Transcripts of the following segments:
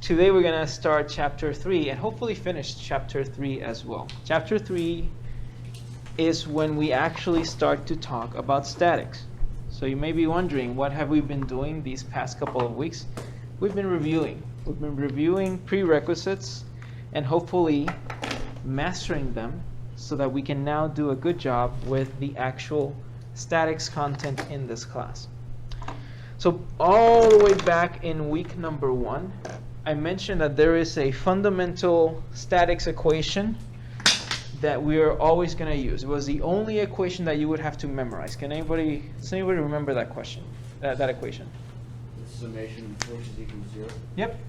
Today we're going to start chapter 3 and hopefully finish chapter 3 as well. Chapter 3 is when we actually start to talk about statics. So you may be wondering, what have we been doing these past couple of weeks? We've been reviewing. We've been reviewing prerequisites and hopefully mastering them so that we can now do a good job with the actual statics content in this class. So all the way back in week number 1, I mentioned that there is a fundamental statics equation that we are always going to use. It was the only equation that you would have to memorize. Does anybody remember that question? That equation? The summation of forces equals 0. Yep.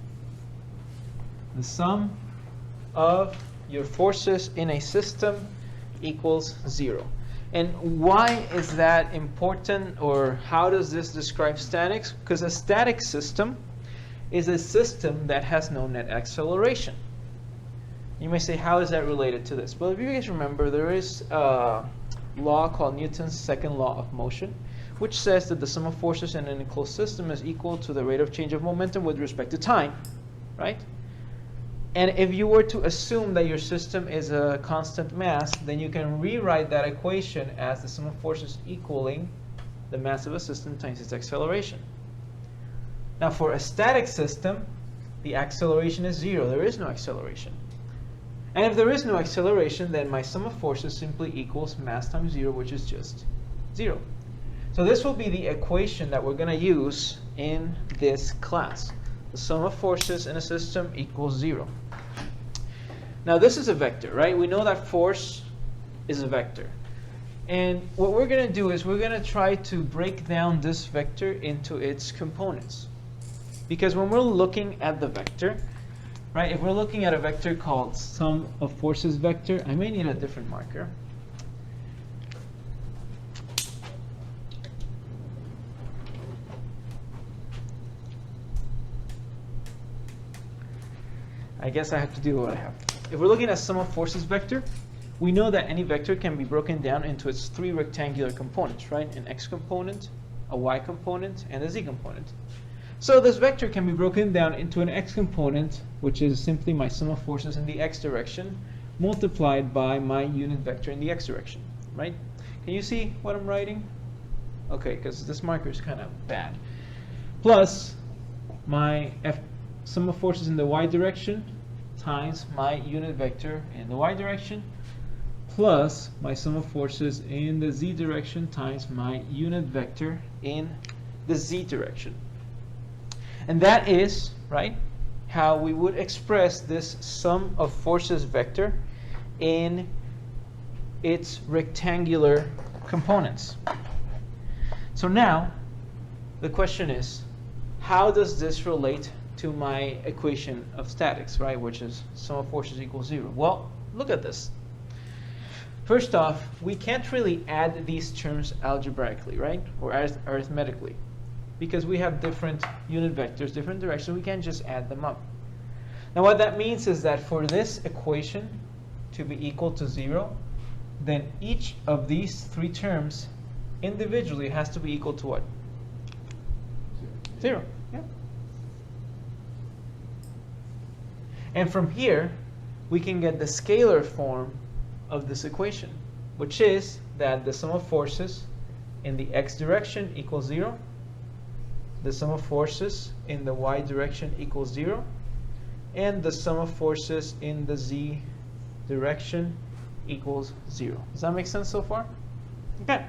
The sum of your forces in a system equals 0. And why is that important, or how does this describe statics? Because a static system is a system that has no net acceleration. You may say, how is that related to this? Well, if you guys remember, there is a law called Newton's second law of motion, which says that the sum of forces in an enclosed system is equal to the rate of change of momentum with respect to time, right? And if you were to assume that your system is a constant mass, then you can rewrite that equation as the sum of forces equaling the mass of a system times its acceleration. Now, for a static system, the acceleration is 0. There is no acceleration. And if there is no acceleration, then my sum of forces simply equals mass times 0, which is just 0. So this will be the equation that we're going to use in this class. The sum of forces in a system equals 0. Now, this is a vector, right? We know that force is a vector. And what we're going to do is we're going to try to break down this vector into its components. Because when we're looking at the vector, right, if we're looking at a vector called sum of forces vector, I may need a different marker. I guess I have to do what I have. If we're looking at sum of forces vector, we know that any vector can be broken down into its 3 rectangular components, right? An x component, a y component, and a z component. So this vector can be broken down into an x component, which is simply my sum of forces in the x direction, multiplied by my unit vector in the x direction, right? Can you see what I'm writing? Okay, because this marker is kind of bad. Plus my sum of forces in the y direction times my unit vector in the y direction, plus my sum of forces in the z direction times my unit vector in the z direction. And that is, right, how we would express this sum of forces vector in its rectangular components. So now, the question is, how does this relate to my equation of statics, right, which is sum of forces equals 0? Well, look at this. First off, we can't really add these terms algebraically, right, or arithmetically, because we have different unit vectors, different directions. We can't just add them up. Now, what that means is that for this equation to be equal to 0, then each of these 3 terms individually has to be equal to what? 0. Yeah. And from here, we can get the scalar form of this equation, which is that the sum of forces in the x direction equals 0, the sum of forces in the y direction equals 0, and the sum of forces in the z direction equals 0. Does that make sense so far? Okay.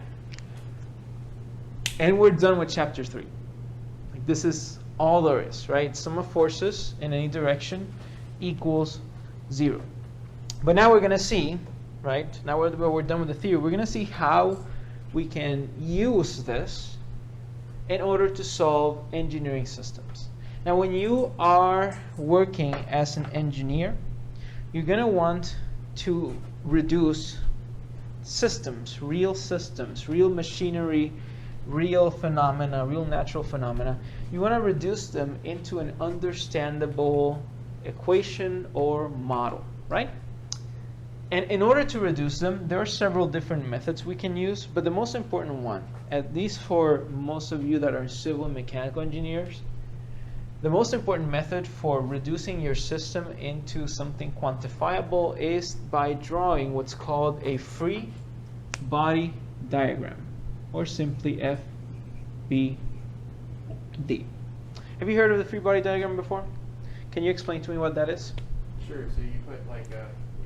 And we're done with chapter 3. Like, this is all there is, right? Sum of forces in any direction equals 0. But now we're going to see, right? Now we're done with the theory. We're going to see how we can use this in order to solve engineering systems. Now, when you are working as an engineer, you're going to want to reduce systems, real machinery, real phenomena, real natural phenomena. You want to reduce them into an understandable equation or model, right? And in order to reduce them, there are several different methods we can use, but the most important one, at least for most of you that are civil and mechanical engineers, The most important method for reducing your system into something quantifiable is by drawing what's called a free body diagram, or simply FBD. Have you heard of the free body diagram before? Can you explain to me what that is? Sure. So you put like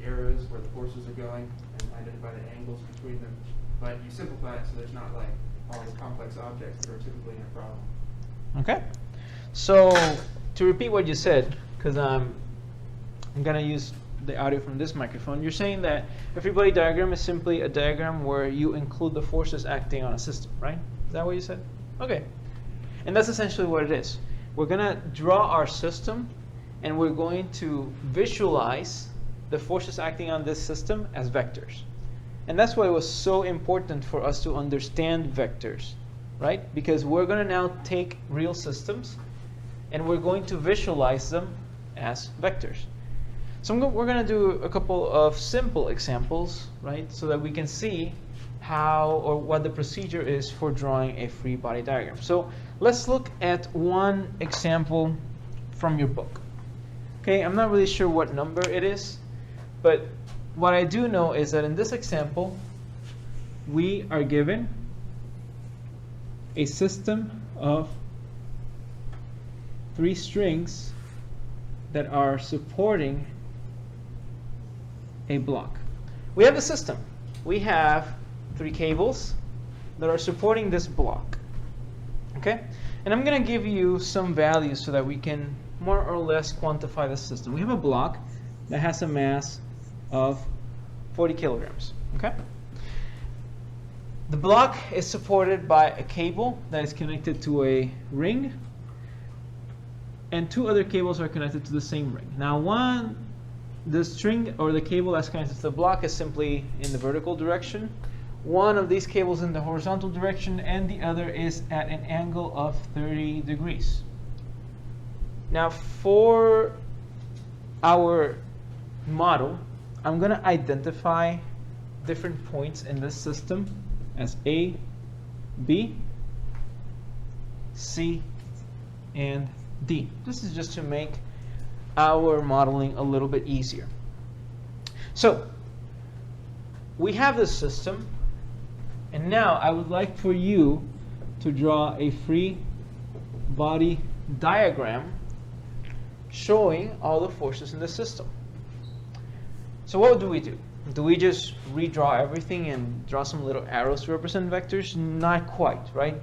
arrows where the forces are going and identify the angles between them, but you simplify it so there's not like all the complex objects that are typically in a problem. Okay. So to repeat what you said, because I'm going to use the audio from this microphone, you're saying that a free body diagram is simply a diagram where you include the forces acting on a system, right? Is that what you said? Okay. And that's essentially what it is. We're going to draw our system, and we're going to visualize the forces acting on this system as vectors. And that's why it was so important for us to understand vectors, right? Because we're going to now take real systems, and we're going to visualize them as vectors. So we're going to do a couple of simple examples, right, so that we can see how or what the procedure is for drawing a free body diagram. So let's look at one example from your book. Okay, I'm not really sure what number it is, but what I do know is that in this example, we are given a system of 3 strings that are supporting a block. We have the system. We have 3 cables that are supporting this block. Okay? And I'm going to give you some values so that we can more or less quantify the system. We have a block that has a mass of 40 kilograms. Okay? The block is supported by a cable that is connected to a ring, and 2 other cables are connected to the same ring. Now the string or the cable that's connected to the block is simply in the vertical direction. One of these cables in the horizontal direction, and the other is at an angle of 30 degrees. Now for our model, I'm going to identify different points in this system as A, B, C, and D. This is just to make our modeling a little bit easier. So we have this system, and now I would like for you to draw a free body diagram showing all the forces in the system. So what do we do? Do we just redraw everything and draw some little arrows to represent vectors? Not quite, right?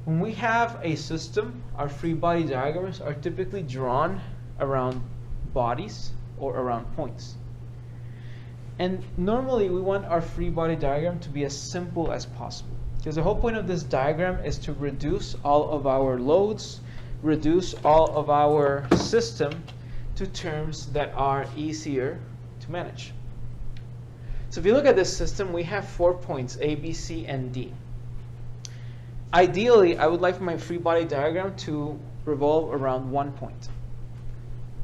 When we have a system, our free body diagrams are typically drawn around bodies or around points. And normally we want our free body diagram to be as simple as possible, because the whole point of this diagram is to reduce all of our loads, reduce all of our system to terms that are easier to manage. So if you look at this system, we have 4 points, A, B, C, and D. Ideally, I would like for my free body diagram to revolve around 1 point.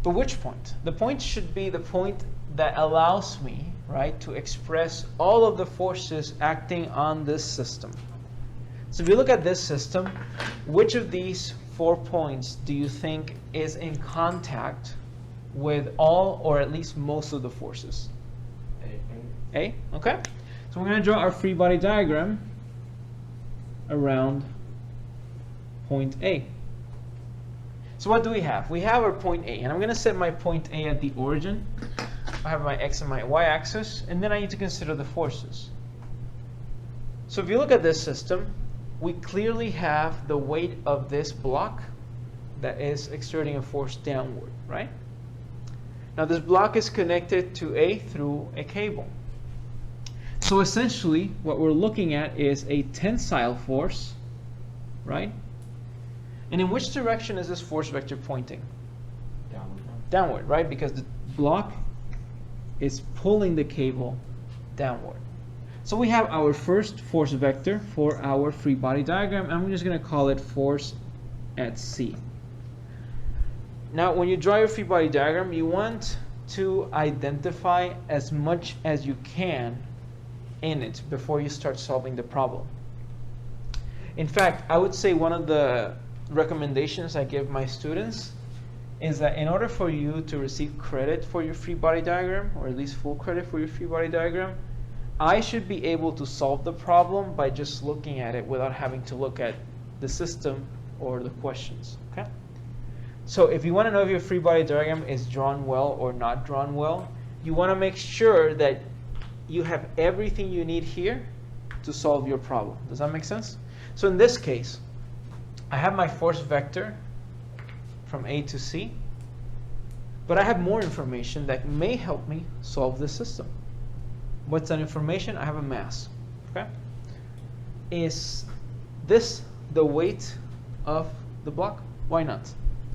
But which point? The point should be the point that allows me, right, to express all of the forces acting on this system. So if you look at this system, which of these 4 points do you think is in contact with all or at least most of the forces? A, okay. So we're going to draw our free body diagram around point A. So what do we have? We have our point A, and I'm going to set my point A at the origin. I have my x and my y axis, and then I need to consider the forces. So if you look at this system, we clearly have the weight of this block that is exerting a force downward, right? Now this block is connected to A through a cable. So essentially what we're looking at is a tensile force, right? And in which direction is this force vector pointing? Downward. Downward, right? Because the block is pulling the cable downward. So we have our first force vector for our free body diagram. I'm just going to call it force at C. Now when you draw your free body diagram, you want to identify as much as you can in it before you start solving the problem. In fact, I would say one of the recommendations I give my students is that in order for you to receive credit for your free body diagram, or at least full credit for your free body diagram, I should be able to solve the problem by just looking at it without having to look at the system or the questions. Okay? So if you want to know if your free body diagram is drawn well or not drawn well, you want to make sure that you have everything you need here to solve your problem. Does that make sense? So in this case, I have my force vector from A to C, but I have more information that may help me solve this system. What's that information? I have a mass. Okay? Is this the weight of the block? Why not? It's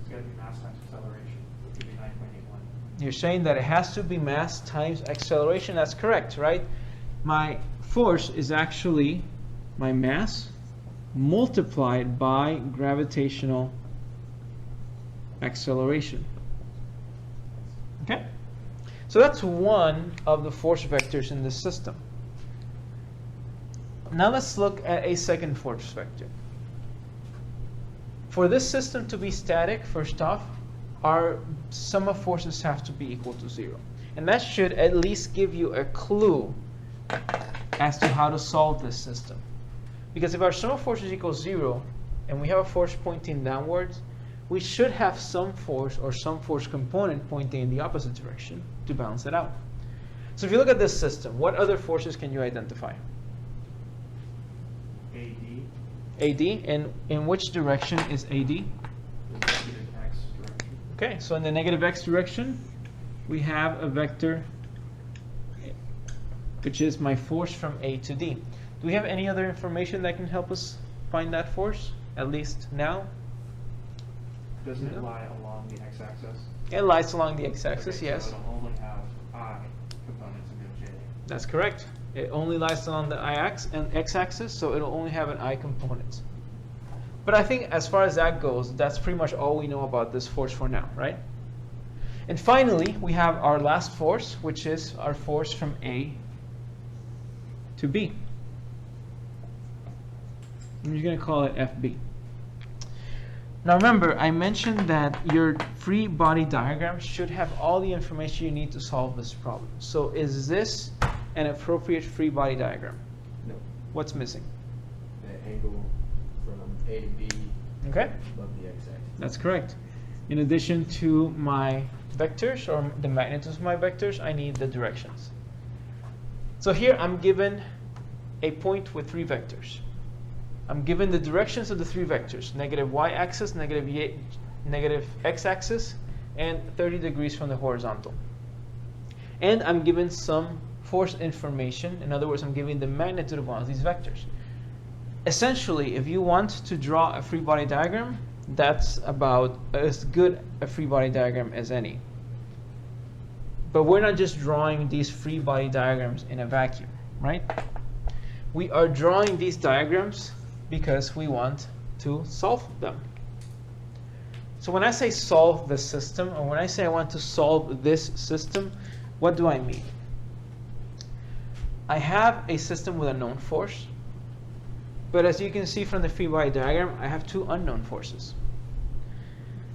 got to be mass times acceleration, which would be 9.81. You're saying that it has to be mass times acceleration. That's correct, right? My force is actually my mass multiplied by gravitational acceleration. Okay? So that's one of the force vectors in this system. Now let's look at a second force vector. For this system to be static, first off, our sum of forces have to be equal to 0. And that should at least give you a clue as to how to solve this system. Because if our sum of forces equals 0, and we have a force pointing downwards, we should have some force or some force component pointing in the opposite direction to balance it out. So if you look at this system, what other forces can you identify? AD. AD, and in which direction is AD? The negative x direction. Okay, so in the negative x direction, we have a vector which is my force from A to D. Do we have any other information that can help us find that force, at least now? Doesn't it No. lie along the x-axis? It lies along the x-axis, Okay, yes. So it'll only have I components in J. That's correct. It only lies along the x-axis, so it'll only have an I component. But I think as far as that goes, that's pretty much all we know about this force for now, right? And finally, we have our last force, which is our force from A to B. I'm just going to call it FB. Now remember, I mentioned that your free body diagram should have all the information you need to solve this problem. So is this an appropriate free body diagram? No, What's missing? the angle from A to B Okay, above the x-axis. that's correct. In addition to my vectors, or the magnitudes of my vectors, I need the directions. So here I'm given a point with 3 vectors. I'm given the directions of the 3 vectors: negative y-axis, negative x-axis, and 30 degrees from the horizontal. And I'm given some force information. In other words, I'm giving the magnitude of one of these vectors. Essentially, if you want to draw a free body diagram, that's about as good a free body diagram as any. But we're not just drawing these free body diagrams in a vacuum, right? We are drawing these diagrams because we want to solve them. So when I say solve the system, or when I say I want to solve this system, what do I mean? I have a system with a known force, but as you can see from the free body diagram, I have 2 unknown forces.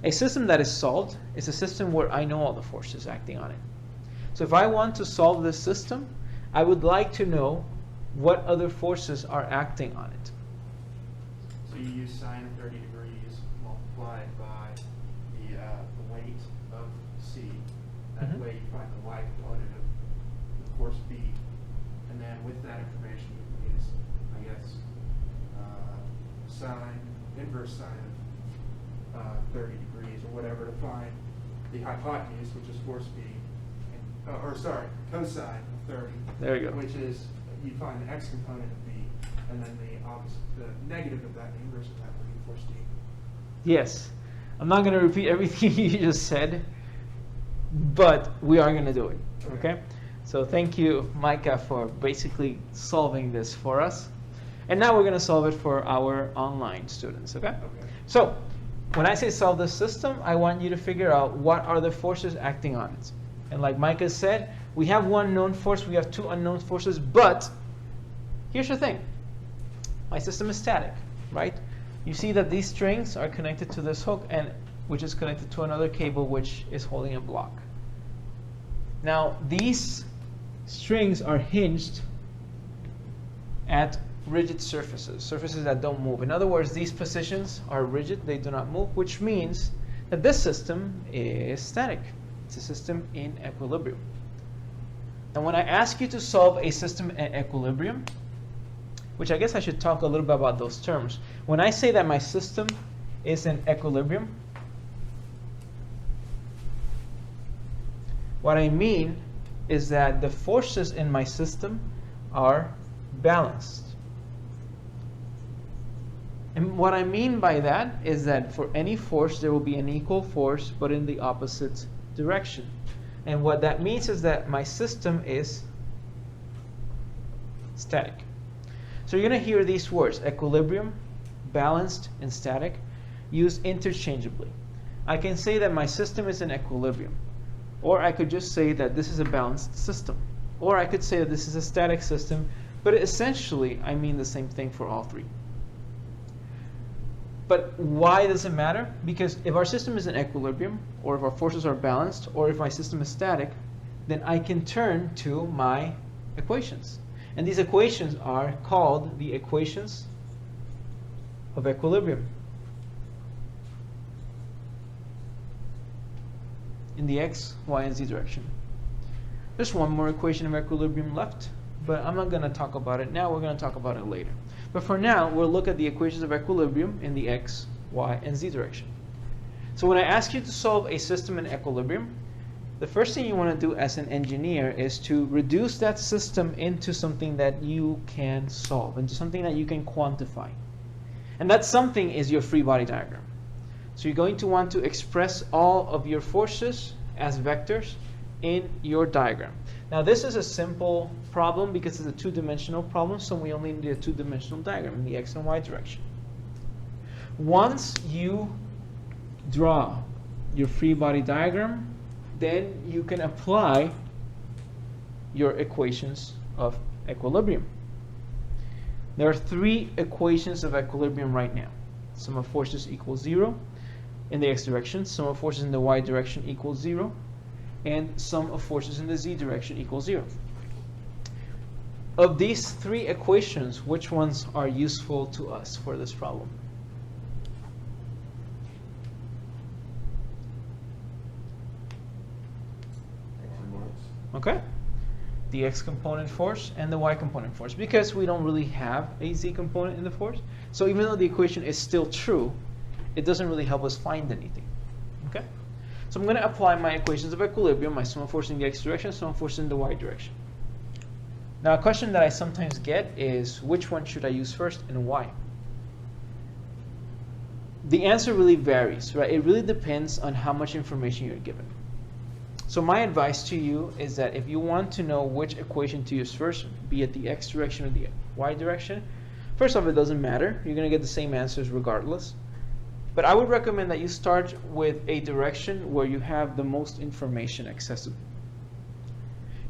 A system that is solved is a system where I know all the forces acting on it. So if I want to solve this system, I would like to know what other forces are acting on it. So you use sine of 30 degrees multiplied by the weight of C. That Mhm. way you find the y component of the force B. And then with that information, you can use, I guess, sine, inverse sine of 30 degrees or whatever to find the hypotenuse, which is force B. Cosine of 30. There you go. Which is, you find the x component of B, and then the opposite, the negative of that, the inverse of that would be force D. Yes. I'm not going to repeat everything you just said, but we are going to do it. Okay? So thank you, Micah, for basically solving this for us. And now we're going to solve it for our online students. Okay? Okay. So when I say solve the system, I want you to figure out what are the forces acting on it. And like Micah said, we have 1 known force, we have 2 unknown forces, but here's the thing. My system is static, right? you see that these strings are connected to this hook, and which is connected to another cable which is holding a block. Now these strings are hinged at rigid surfaces, surfaces that don't move. In other words, these positions are rigid, they do not move, which means that this system is static. It's a system in equilibrium. And when I ask you to solve a system in equilibrium, which I guess I should talk a little bit about those terms. When I say that my system is in equilibrium, what I mean is that the forces in my system are balanced. And what I mean by that is that for any force, there will be an equal force, but in the opposite direction. And what that means is that my system is static. So you're going to hear these words, equilibrium, balanced, and static, used interchangeably. I can say that my system is in equilibrium, or I could just say that this is a balanced system, or I could say that this is a static system, but essentially I mean the same thing for all three. But why does it matter? Because if our system is in equilibrium, or if our forces are balanced, or if my system is static, then I can turn to my equations. And these equations are called the equations of equilibrium. In the x, y, and z direction. There's one more equation of equilibrium left, but I'm not going to talk about it now. We're going to talk about it later. But for now, we'll look at the equations of equilibrium in the x, y, and z direction. So when I ask you to solve a system in equilibrium, the first thing you want to do as an engineer is to reduce that system into something that you can solve, into something that you can quantify. And that something is your free body diagram. So you're going to want to express all of your forces as vectors in your diagram. Now this is a simple problem because it's a two-dimensional problem, so we only need a two-dimensional diagram in the x and y direction. Once you draw your free body diagram, then you can apply your equations of equilibrium. There are three equations of equilibrium right now. Sum of forces equals 0 in the x direction, sum of forces in the y direction equals 0, and sum of forces in the z direction equals 0. Of these three equations, which ones are useful to us for this problem? Okay, the x component force and the y component force, because we don't really have a z component in the force. So even though the equation is still true, it doesn't really help us find anything. Okay, so I'm going to apply my equations of equilibrium, my sum of forces in the x direction, sum of forces in the y direction. Now a question that I sometimes get is, which one should I use first and why? The answer really varies, right? It really depends on how much information you're given. So my advice to you is that if you want to know which equation to use first, be it the x direction or the y direction, first off, it doesn't matter. You're going to get the same answers regardless. But I would recommend that you start with a direction where you have the most information accessible.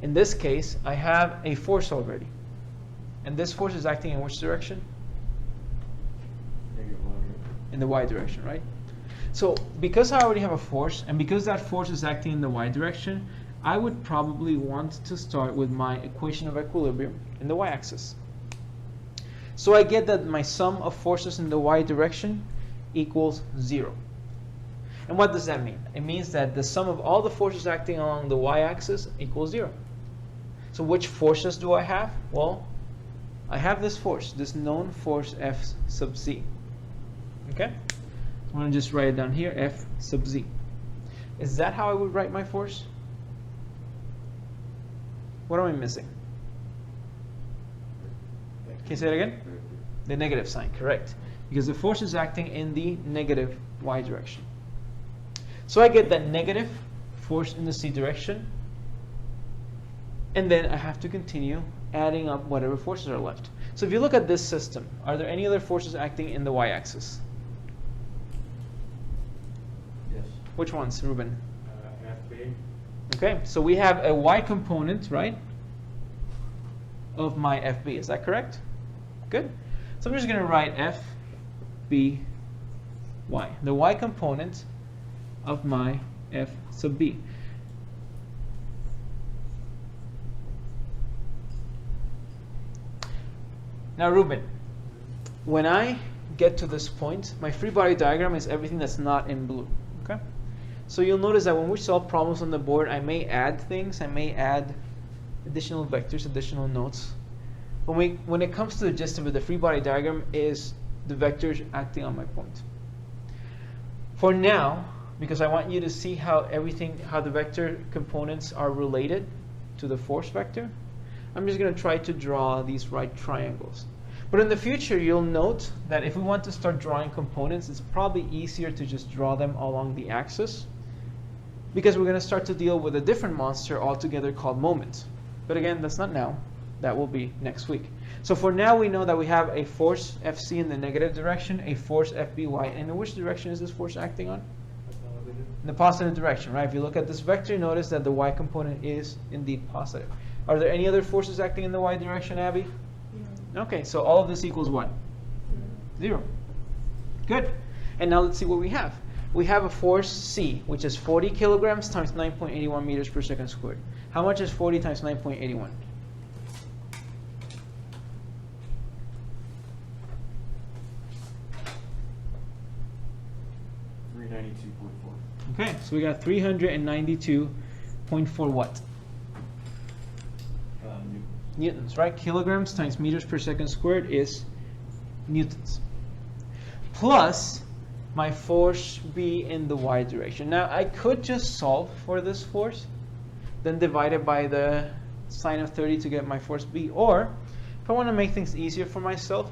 In this case, I have a force already. And this force is acting in which direction? In the y direction, right? So because I already have a force, and because that force is acting in the y direction, I would probably want to start with my equation of equilibrium in the y-axis. So I get that my sum of forces in the y direction equals 0. And what does that mean? It means that the sum of all the forces acting along the y-axis equals 0. So which forces do I have? Well, I have this force, this known force F sub z. Okay? I'm going to just write it down here, F sub z. Is that how I would write my force? What am I missing? Can you say it again? The negative sign, correct. Because the force is acting in the negative y direction. So I get that negative force in the z direction, and then I have to continue adding up whatever forces are left. So if you look at this system, are there any other forces acting in the y-axis? Yes. Which ones, Ruben? FB. Okay, so we have a y component, right, of my FB. Is that correct? Good. So I'm just going to write F b, y. The y component of my f sub b. Now, Ruben, when I get to this point, my free body diagram is everything that's not in blue. Okay? So you'll notice that when we solve problems on the board, I may add things. I may add additional vectors, additional notes. When it comes to the gist of it, the free body diagram is the vectors acting on my point. For now, because I want you to see how the vector components are related to the force vector, I'm just going to try to draw these right triangles. But in the future, you'll note that if we want to start drawing components, it's probably easier to just draw them along the axis, because we're going to start to deal with a different monster altogether called moment. But again, that's not now. That will be next week. So for now, we know that we have a force Fc in the negative direction, a force Fby. And in which direction is this force acting on? In the positive direction, right? If you look at this vector, notice that the y component is indeed positive. Are there any other forces acting in the y direction, Abby? No. Okay, so all of this equals what? 0. Good. And now let's see what we have. We have a force C, which is 40 kilograms times 9.81 meters per second squared. How much is 40 times 9.81? Okay, so we got 392.4 what? Newtons, right? Kilograms times meters per second squared is newtons. Plus my force B in the y direction. Now I could just solve for this force, then divide it by the sine of 30 to get my force B. Or if I want to make things easier for myself,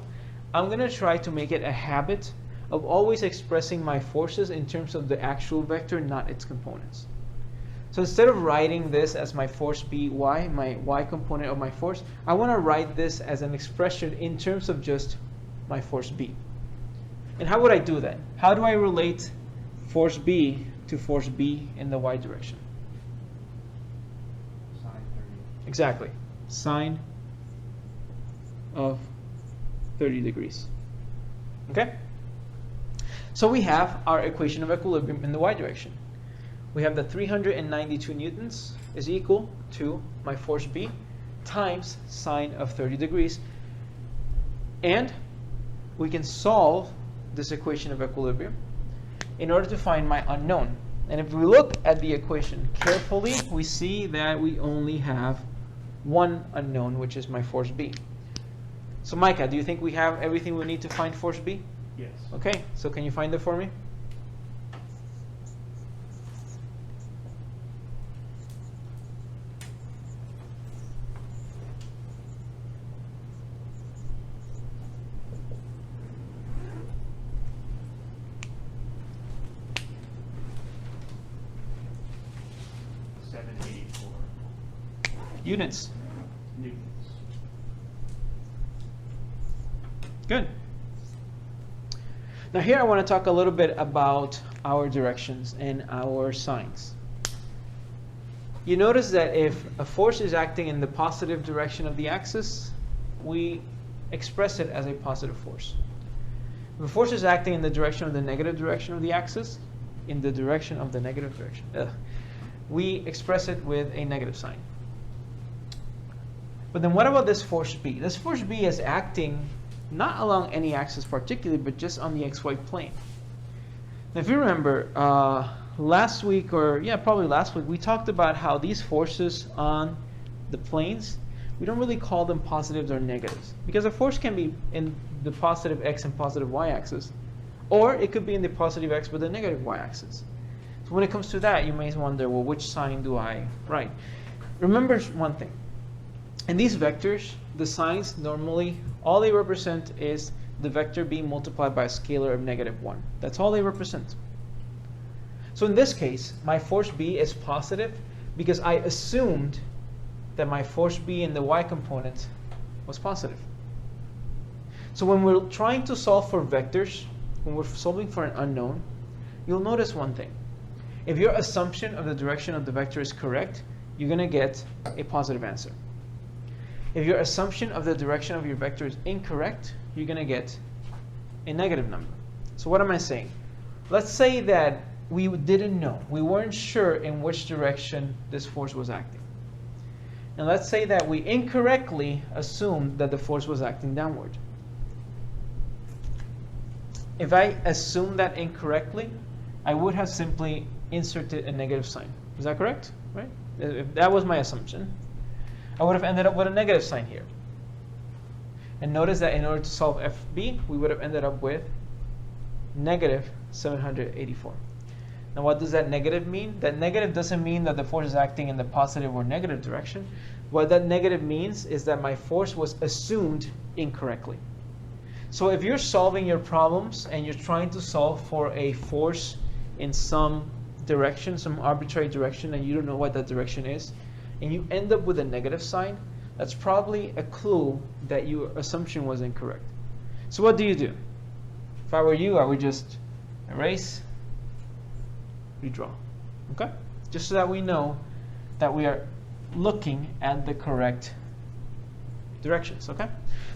I'm going to try to make it a habit of always expressing my forces in terms of the actual vector, not its components. So instead of writing this as my force By, my y component of my force, I want to write this as an expression in terms of just my force B. And how would I do that? How do I relate force B to force B in the y direction? Sine 30. Exactly. Sine of 30 degrees. Okay? So we have our equation of equilibrium in the y direction. We have that 392 newtons is equal to my force B times sine of 30 degrees. And we can solve this equation of equilibrium in order to find my unknown. And if we look at the equation carefully, we see that we only have one unknown, which is my force B. So Micah, do you think we have everything we need to find force B? Yes. Okay, so can you find it for me? Units. Newtons. Good. Now here I want to talk a little bit about our directions and our signs. You notice that if a force is acting in the positive direction of the axis, we express it as a positive force. If a force is acting in the direction of the negative direction of the axis, in the direction of the negative direction, we express it with a negative sign. But then what about this force B? This force B is acting not along any axis particularly, but just on the xy plane. Now if you remember, last week, probably last week, we talked about how these forces on the planes, we don't really call them positives or negatives, because a force can be in the positive x and positive y axis, or it could be in the positive x but the negative y axis. So when it comes to that, you may wonder, well, which sign do I write? Remember one thing. In these vectors, the signs normally, all they represent is the vector being multiplied by a scalar of -1. That's all they represent. So in this case, my force B is positive because I assumed that my force B in the y component was positive. So when we're trying to solve for vectors, when we're solving for an unknown, you'll notice one thing. If your assumption of the direction of the vector is correct, you're going to get a positive answer. If your assumption of the direction of your vector is incorrect, you're going to get a negative number. So what am I saying? Let's say that we didn't know. We weren't sure in which direction this force was acting. And let's say that we incorrectly assumed that the force was acting downward. If I assumed that incorrectly, I would have simply inserted a negative sign. Is that correct? Right? If that was my assumption, I would have ended up with a negative sign here. And notice that in order to solve FB, we would have ended up with negative 784. Now what does that negative mean? That negative doesn't mean that the force is acting in the positive or negative direction. What that negative means is that my force was assumed incorrectly. So if you're solving your problems and you're trying to solve for a force in some direction, some arbitrary direction, and you don't know what that direction is, and you end up with a negative sign, that's probably a clue that your assumption was incorrect. So what do? If I were you, I would just erase, redraw. Okay? Just so that we know that we are looking at the correct directions. Okay?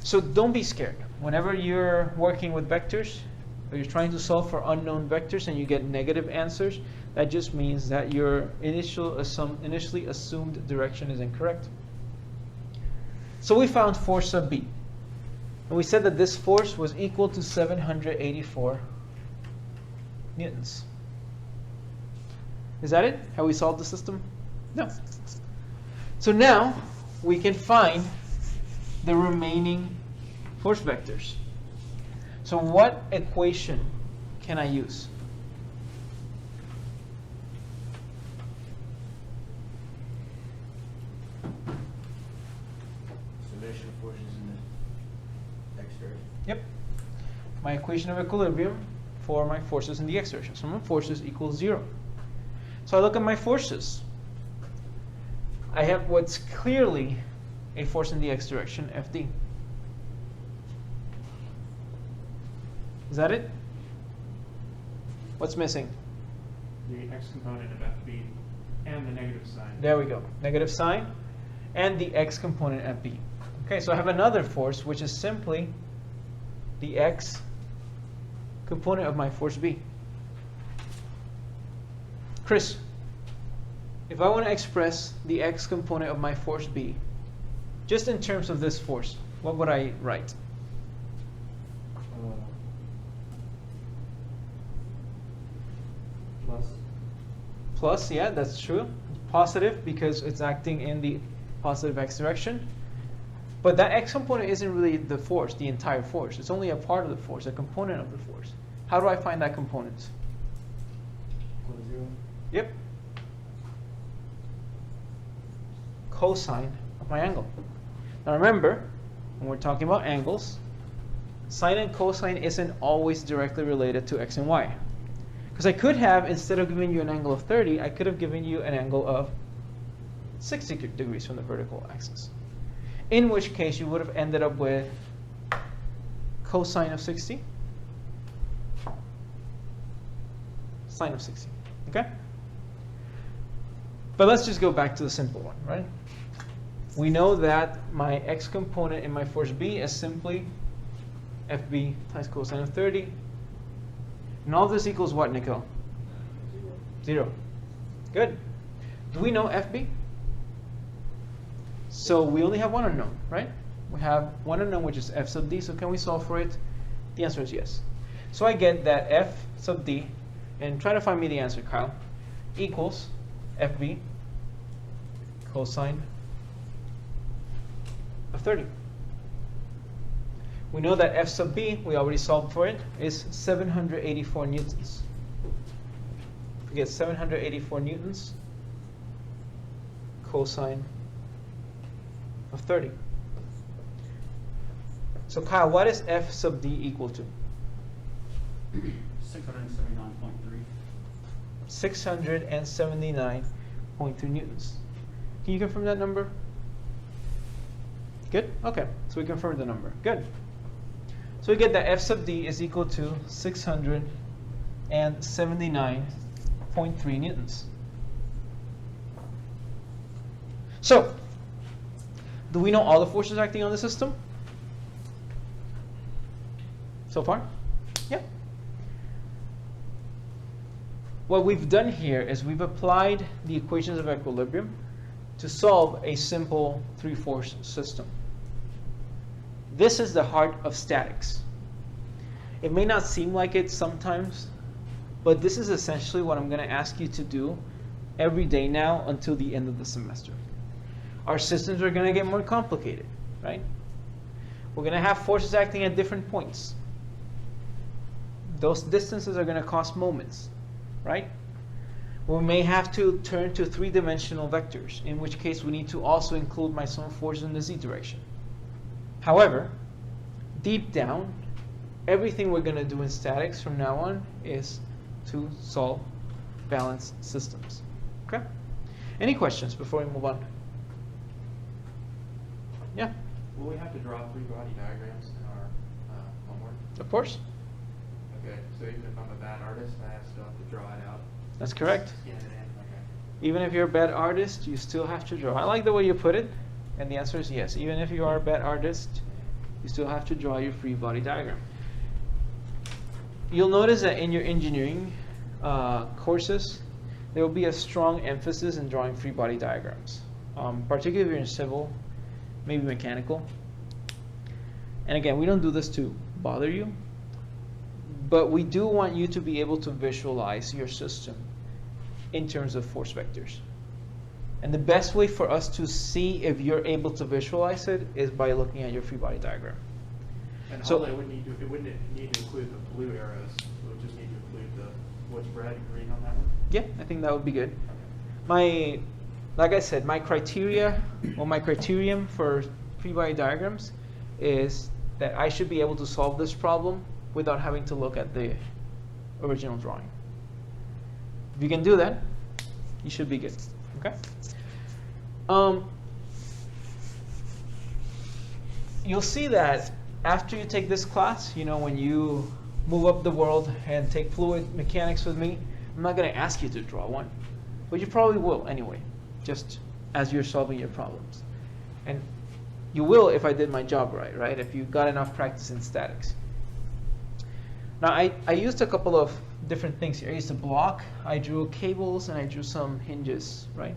So don't be scared. Whenever you're working with vectors, or you're trying to solve for unknown vectors and you get negative answers, that just means that your initially assumed direction is incorrect. So we found force sub B. And we said that this force was equal to 784 newtons. Is that it? Have we solved the system? No. So now we can find the remaining force vectors. So what equation can I use? Summation of forces in the x direction. Yep. My equation of equilibrium for my forces in the x direction. So my forces equals 0. So I look at my forces. I have what's clearly a force in the x direction, Fd. Is that it? What's missing? The x component of FB and the negative sign. There we go. Negative sign and the x component at B. Okay, so I have another force, which is simply the x component of my force B. Chris, if I want to express the x component of my force B, just in terms of this force, what would I write? Plus. Plus, yeah, that's true. Positive because it's acting in the positive x direction. But that x component isn't really the force, the entire force. It's only a part of the force, a component of the force. How do I find that component? Equal to 0. Yep. Cosine of my angle. Now remember, when we're talking about angles, sine and cosine isn't always directly related to x and y. Because I could have, instead of giving you an angle of 30, I could have given you an angle of 60 degrees from the vertical axis. In which case you would have ended up with cosine of 60, sine of 60. Okay? But let's just go back to the simple one, right? We know that my x component in my force B is simply FB times cosine of 30. And all this equals what, Nico? 0. Good. Do we know FB? So we only have one unknown, right? We have one unknown, which is f sub d. So can we solve for it? The answer is yes. So I get that f sub d, and try to find me the answer, Kyle, equals FB cosine of 30. We know that f sub b, we already solved for it, is 784 newtons. We get 784 newtons cosine of 30. So Kyle, what is f sub d equal to? 679.3. 679.3 newtons. Can you confirm that number? Good? Okay, so we confirmed the number. Good. So we get that f sub d is equal to 679.3 newtons. So, do we know all the forces acting on the system? So far? Yeah. what we've done here is we've applied the equations of equilibrium to solve a simple three-force system. This is the heart of statics. It may not seem like it sometimes, but this is essentially what I'm going to ask you to do every day now until the end of the semester. Our systems are going to get more complicated, right? We're going to have forces acting at different points. Those distances are going to cost moments, right? We may have to turn to three-dimensional vectors, in which case we need to also include my sum of forces in the z direction. However, deep down, everything we're going to do in statics from now on is to solve balanced systems. Okay? Any questions before we move on? Yeah? Will we have to draw free body diagrams in our homework? Of course. Okay, so even if I'm a bad artist, I still have to draw it out. That's correct. Scan it in. Okay. Even if you're a bad artist, you still have to draw. I like the way you put it, and the answer is yes. Even if you are a bad artist, you still have to draw your free body diagram. You'll notice that in your engineering courses, there will be a strong emphasis in drawing free body diagrams, particularly if you're in civil, maybe mechanical. And again, we don't do this to bother you, but we do want you to be able to visualize your system in terms of force vectors. And the best way for us to see if you're able to visualize it is by looking at your free body diagram. And So- all it wouldn't need to include the blue arrows. It would just need to include the what's red and green on that one. Yeah, I think that would be good. Like I said, my criterion for free body diagrams is that I should be able to solve this problem without having to look at the original drawing. If you can do that, you should be good. Okay. You'll see that after you take this class, when you move up the world and take fluid mechanics with me, I'm not going to ask you to draw one, but you probably will anyway, just as you're solving your problems. And you will if I did my job right? If you got enough practice in statics. Now, I used a couple of different things here. I used a block, I drew cables, and I drew some hinges, right?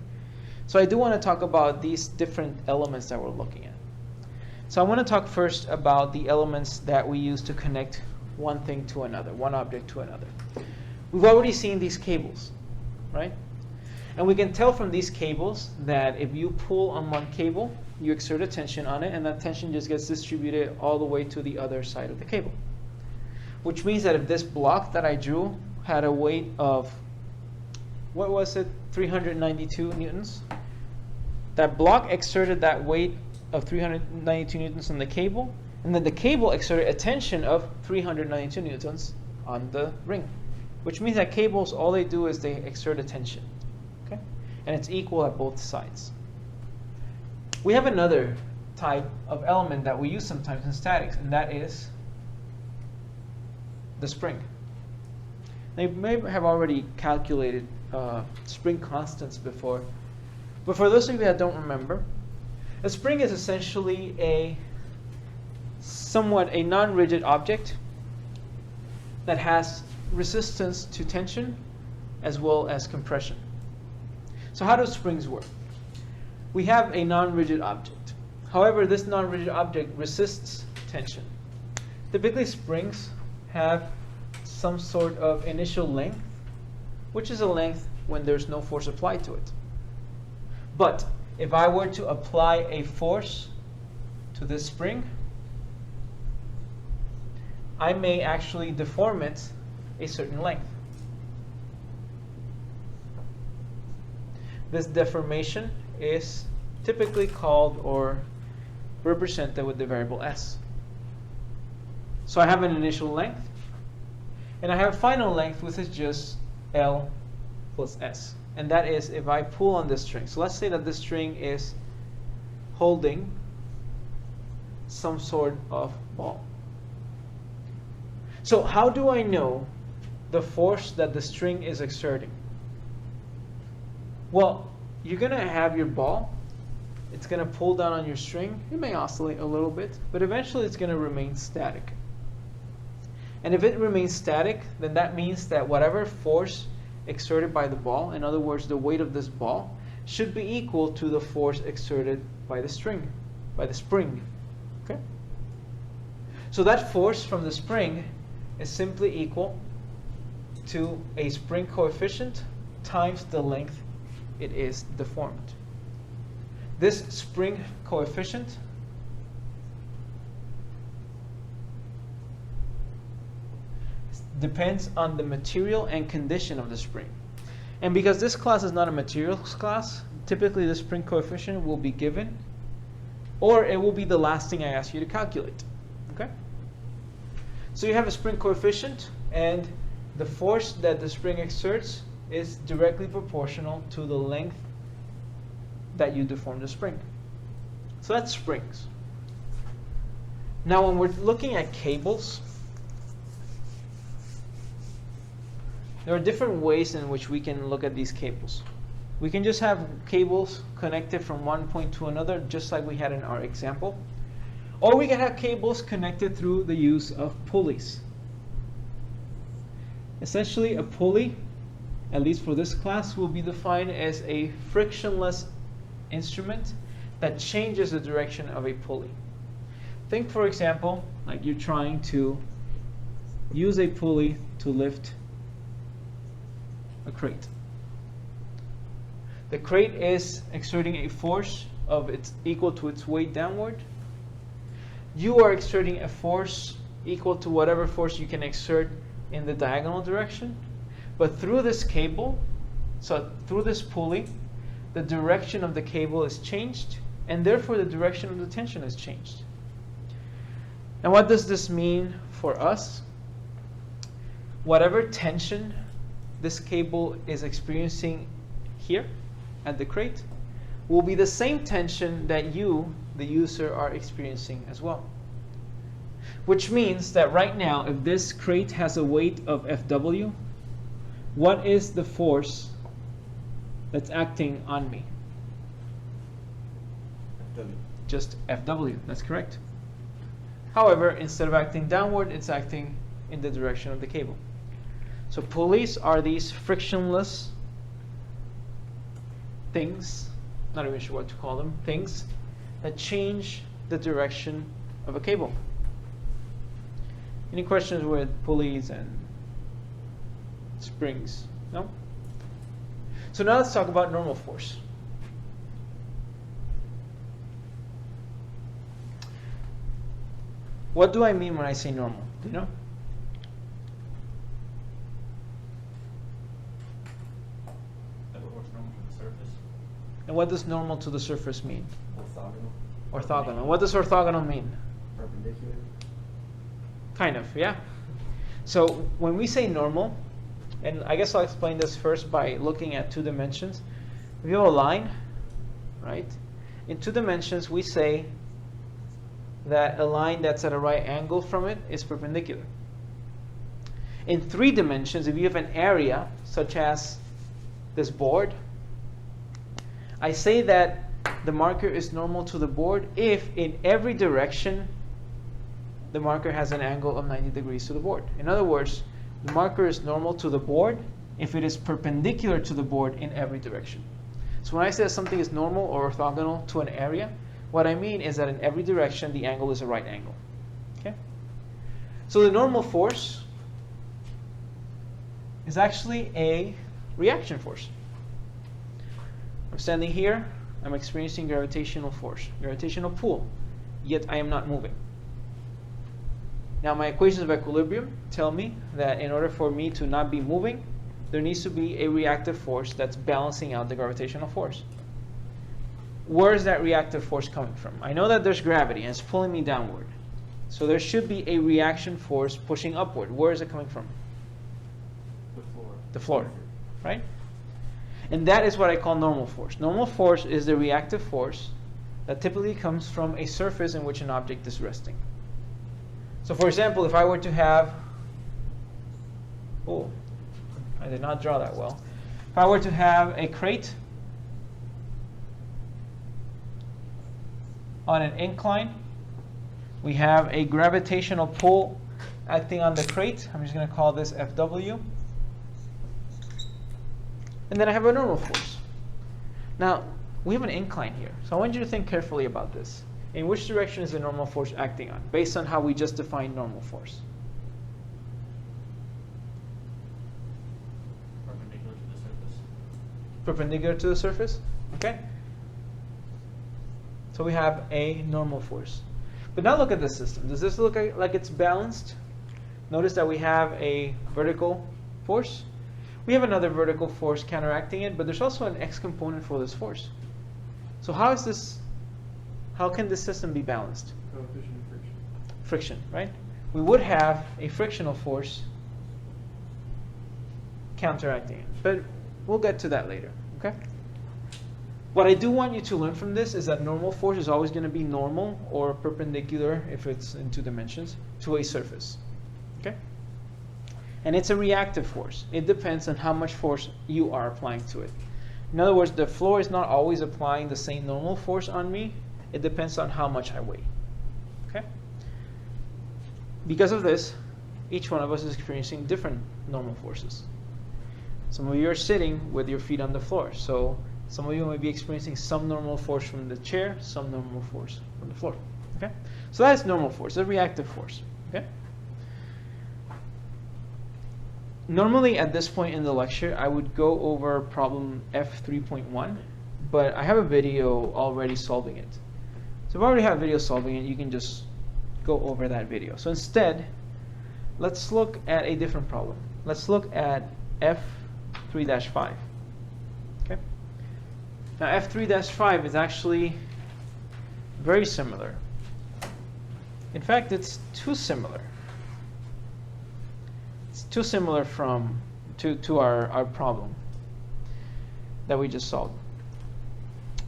So I do want to talk about these different elements that we're looking at. So I want to talk first about the elements that we use to connect one thing to another, one object to another. We've already seen these cables, right? And we can tell from these cables that if you pull on one cable, you exert a tension on it, and that tension just gets distributed all the way to the other side of the cable. Which means that if this block that I drew had a weight of, what was it, 392 newtons, that block exerted that weight of 392 newtons on the cable, and then the cable exerted a tension of 392 newtons on the ring. Which means that cables, all they do is they exert a tension. Okay? And it's equal at both sides. We have another type of element that we use sometimes in statics, and that is the spring. They may have already calculated spring constants before, but for those of you that don't remember, a spring is essentially a non-rigid object that has resistance to tension as well as compression. So how do springs work? We have a non-rigid object. However, this non-rigid object resists tension. Typically, springs have some sort of initial length, which is a length when there's no force applied to it. But if I were to apply a force to this spring, I may actually deform it a certain length. This deformation is typically called or represented with the variable s. So I have an initial length, and I have a final length, which is just L plus S. And that is if I pull on this string. So let's say that this string is holding some sort of ball. So how do I know the force that the string is exerting? Well, you're going to have your ball. It's going to pull down on your string. It may oscillate a little bit, but eventually it's going to remain static. And if it remains static, then that means that whatever force exerted by the ball, in other words, the weight of this ball, should be equal to the force exerted by the spring. Okay? So that force from the spring is simply equal to a spring coefficient times the length it is deformed. This spring coefficient depends on the material and condition of the spring. And because this class is not a materials class, typically the spring coefficient will be given, or it will be the last thing I ask you to calculate. Okay? So you have a spring coefficient, and the force that the spring exerts is directly proportional to the length that you deform the spring. So that's springs. Now when we're looking at cables, there are different ways in which we can look at these cables. We can just have cables connected from one point to another, just like we had in our example. Or we can have cables connected through the use of pulleys. Essentially, a pulley, at least for this class, will be defined as a frictionless instrument that changes the direction of a pulley. Think, for example, like you're trying to use a pulley to lift a crate. The crate is exerting a force of its equal to its weight downward. You are exerting a force equal to whatever force you can exert in the diagonal direction. But through this cable, so through this pulley, the direction of the cable is changed, and therefore the direction of the tension is changed. And what does this mean for us? Whatever tension this cable is experiencing here at the crate will be the same tension that you, the user, are experiencing as well. Which means that right now, if this crate has a weight of Fw, what is the force that's acting on me? FW. Just Fw, that's correct. However, instead of acting downward, it's acting in the direction of the cable. So pulleys are these frictionless things, not even sure what to call them, things that change the direction of a cable. Any questions with pulleys and springs? No? So now let's talk about normal force. What do I mean when I say normal? Do you know? What's normal to the surface? And what does normal to the surface mean? Orthogonal. Orthogonal. What does orthogonal mean? Perpendicular. Kind of, yeah. So when we say normal, and I guess I'll explain this first by looking at 2 dimensions. If you have a line, right? In 2 dimensions, we say that a line that's at a right angle from it is perpendicular. In 3 dimensions, if you have an area, such as this board, I say that the marker is normal to the board if in every direction the marker has an angle of 90 degrees to the board. In other words, the marker is normal to the board if it is perpendicular to the board in every direction. So when I say something is normal or orthogonal to an area, what I mean is that in every direction the angle is a right angle. Okay? So the normal force is actually a reaction force. I'm standing here, I'm experiencing gravitational force, gravitational pull, yet I am not moving. Now my equations of equilibrium tell me that in order for me to not be moving, there needs to be a reactive force that's balancing out the gravitational force. Where is that reactive force coming from? I know that there's gravity and it's pulling me downward. So there should be a reaction force pushing upward. Where is it coming from? The floor, right? And that is what I call normal force. Normal force is the reactive force that typically comes from a surface in which an object is resting. So for example, if I were to have, oh, I did not draw that well. If I were to have a crate on an incline, we have a gravitational pull acting on the crate. I'm just going to call this Fw. And then I have a normal force. Now, we have an incline here. So I want you to think carefully about this. In which direction is the normal force acting on, based on how we just defined normal force? Perpendicular to the surface. Perpendicular to the surface? Okay. So we have a normal force. But now look at this system. Does this look like it's balanced? Notice that we have a vertical force. We have another vertical force counteracting it, but there's also an x component for this force. So how can this system be balanced? Coefficient of friction. Friction, right? We would have a frictional force counteracting it, but we'll get to that later, okay? What I do want you to learn from this is that normal force is always going to be normal or perpendicular, if it's in 2 dimensions, to a surface, okay? And it's a reactive force. It depends on how much force you are applying to it. In other words, the floor is not always applying the same normal force on me. It depends on how much I weigh, okay? Because of this, each one of us is experiencing different normal forces. Some of you are sitting with your feet on the floor, so some of you may be experiencing some normal force from the chair, some normal force from the floor, okay? So that's normal force, a reactive force, okay? Normally at this point in the lecture, I would go over problem F3.1, but I have a video already solving it. So if I already have a video solving it, you can just go over that video. So instead, let's look at a different problem. Let's look at F3-5. Okay. Now F3-5 is actually very similar. In fact, it's too similar. It's too similar to our problem that we just solved.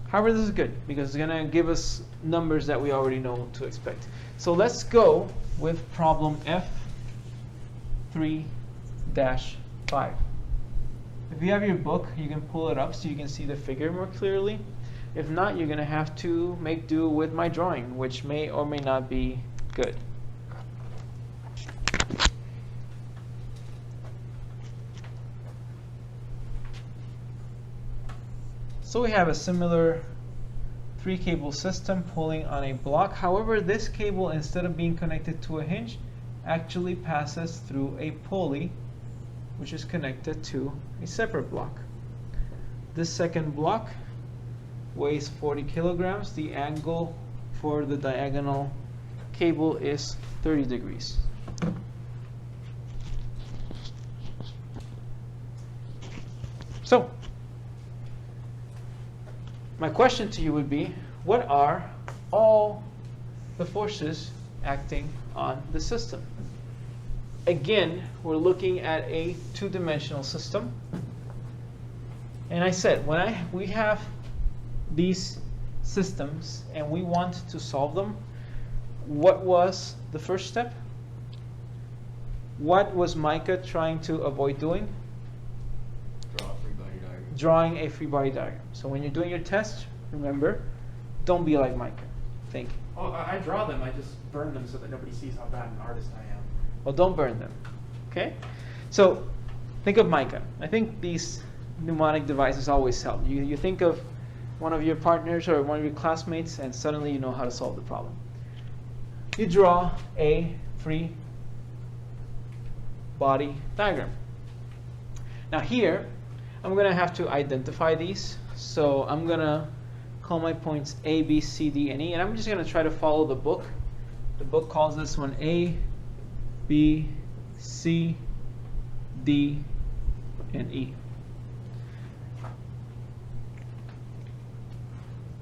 However, this is good because it's going to give us numbers that we already know to expect. So let's go with problem F3-5. If you have your book, you can pull it up so you can see the figure more clearly. If not, you're going to have to make do with my drawing, which may or may not be good. So we have a similar 3-cable system pulling on a block. However, this cable, instead of being connected to a hinge, actually passes through a pulley, which is connected to a separate block. This second block weighs 40 kilograms. The angle for the diagonal cable is 30 degrees. So, my question to you would be, what are all the forces acting on the system? Again, we're looking at a 2-dimensional system. And I said, when we have these systems and we want to solve them, what was the first step? What was Micah trying to avoid doing? Draw a free body diagram. Drawing a free body diagram. So when you're doing your test, remember, don't be like Micah. Think. Oh, I draw them. I just burn them so that nobody sees how bad an artist I am. Well, don't burn them. Okay? So think of Micah. I think these mnemonic devices always help. You think of one of your partners or one of your classmates, and suddenly you know how to solve the problem. You draw a free body diagram. Now here, I'm going to have to identify these. So I'm going to call my points A, B, C, D, and E, and I'm just going to try to follow the book. The book calls this one A, B, C, D, and E.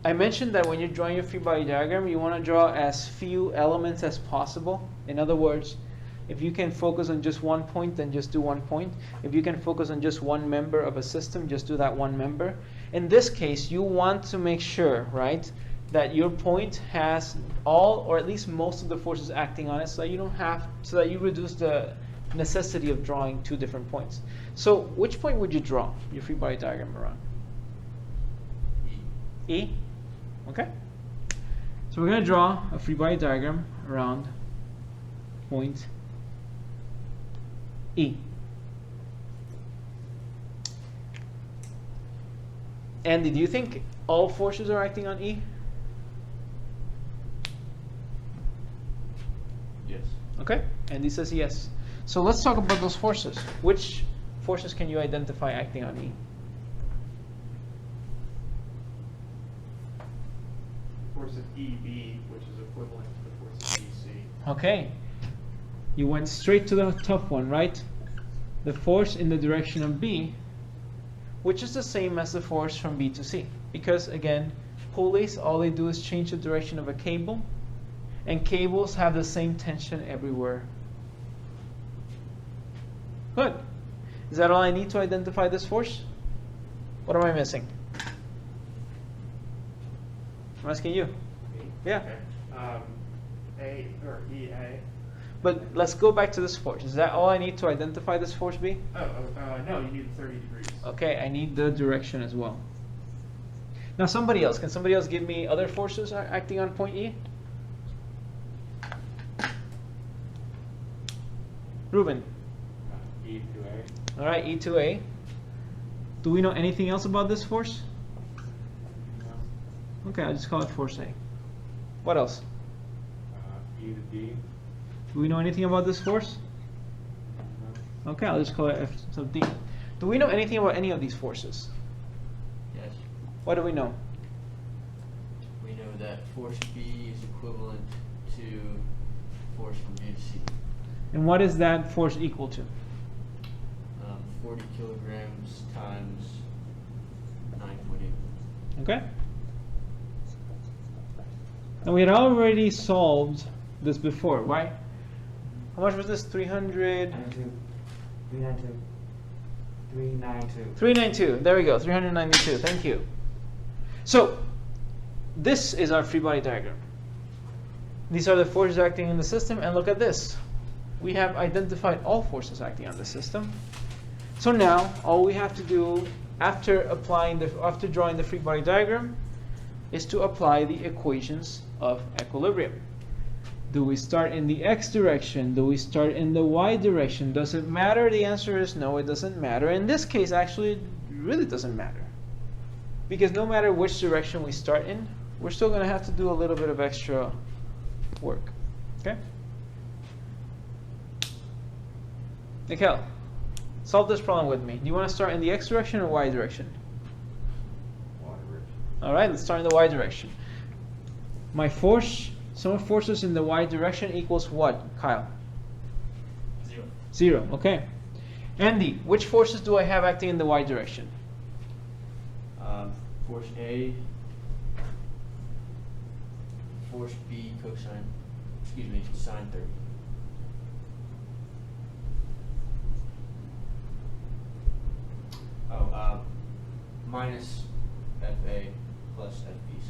I mentioned that when you're drawing your free body diagram, you want to draw as few elements as possible. In other words, if you can focus on just one point, then just do one point. If you can focus on just one member of a system, just do that one member. In this case, you want to make sure, right, that your point has all or at least most of the forces acting on it, so that you don't have, so that you reduce the necessity of drawing 2 different points. So which point would you draw your free body diagram around? E? Okay. So we're going to draw a free body diagram around point E. Andy, do you think all forces are acting on E? Yes. Okay, Andy says yes. So let's talk about those forces. Which forces can you identify acting on E? Force of EB, which is equivalent to the force of EC. Okay, you went straight to the tough one, right? The force in the direction of B, which is the same as the force from B to C. Because again, pulleys, all they do is change the direction of a cable, and cables have the same tension everywhere. Good. Is that all I need to identify this force? What am I missing? I'm asking you. Yeah. Okay. A or EA. But let's go back to this force. Is that all I need to identify this force B? No, you need 30 degrees. Okay, I need the direction as well. Now somebody else. Can somebody else give me other forces acting on point E? Ruben. E to A. All right, E to A. Do we know anything else about this force? No. Okay, I'll just call it force A. What else? E to D. Do we know anything about this force? No. Okay, I'll just call it F sub D. Do we know anything about any of these forces? Yes. What do we know? We know that force B is equivalent to force from B to C. And what is that force equal to? 40 kilograms times 9.8. Okay. Now we had already solved this before, right? How much was this? 300? 392. 392. There we go. 392. Thank you. So this is our free body diagram. These are the forces acting in the system, and look at this. We have identified all forces acting on the system. So now all we have to do after drawing the free body diagram is to apply the equations of equilibrium. Do we start in the x direction? Do we start in the y direction? Does it matter? The answer is no, it doesn't matter. In this case, actually, it really doesn't matter. Because no matter which direction we start in, we're still going to have to do a little bit of extra work. Okay? Mikhail, solve this problem with me. Do you want to start in the x direction or y direction? All right, let's start in the y direction. My force, sum of forces in the y direction equals what, Kyle? 0. 0, okay. Andy, which forces do I have acting in the y direction? Force A, force B cosine, sine 30. Minus FA plus FB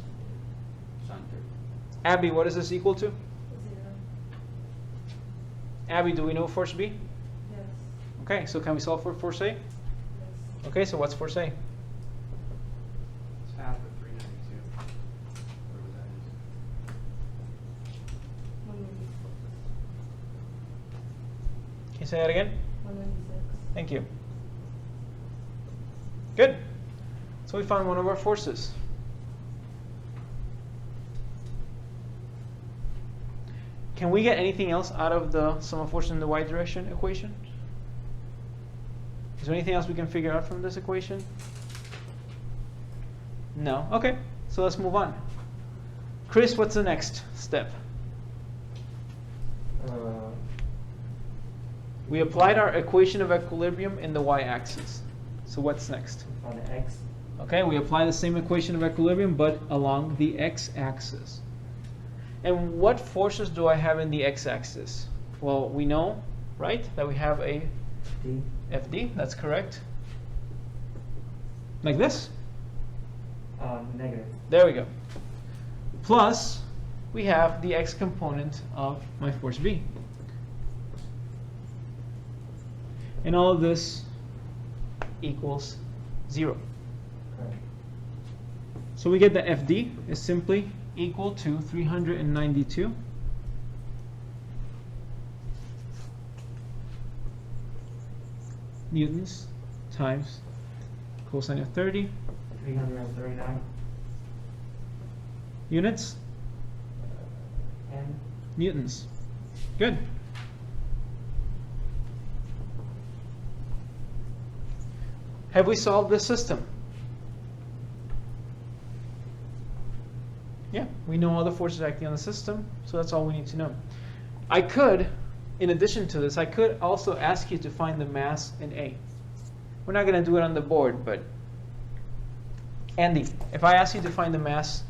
sine 30. Abby, what is this equal to? 0. Abby, do we know force B? Yes. Okay, so can we solve for force A? Yes. Okay, so what's force A? It's half of 392. Whatever that is. 196. Can you say that again? 196. Thank you. Good. So we found one of our forces. Can we get anything else out of the sum of forces in the y direction equation? Is there anything else we can figure out from this equation? No? Okay, so let's move on. Chris, what's the next step? We applied our equation of equilibrium in the y-axis. So what's next? On the x. Okay, we apply the same equation of equilibrium, but along the x-axis. And what forces do I have in the x-axis? Well, we know, right, that we have a D. FD. That's correct. Like this? Negative. There we go. Plus, we have the x component of my force B. And all of this equals 0. Correct. So we get that FD is simply equal to 392 newtons times cosine of 30 339. Units? N. Newtons. Good. Have we solved this system? Yeah, we know all the forces acting on the system, so that's all we need to know. I could, in addition to this, I could also ask you to find the mass in A. We're not going to do it on the board, but Andy, if I ask you to find the mass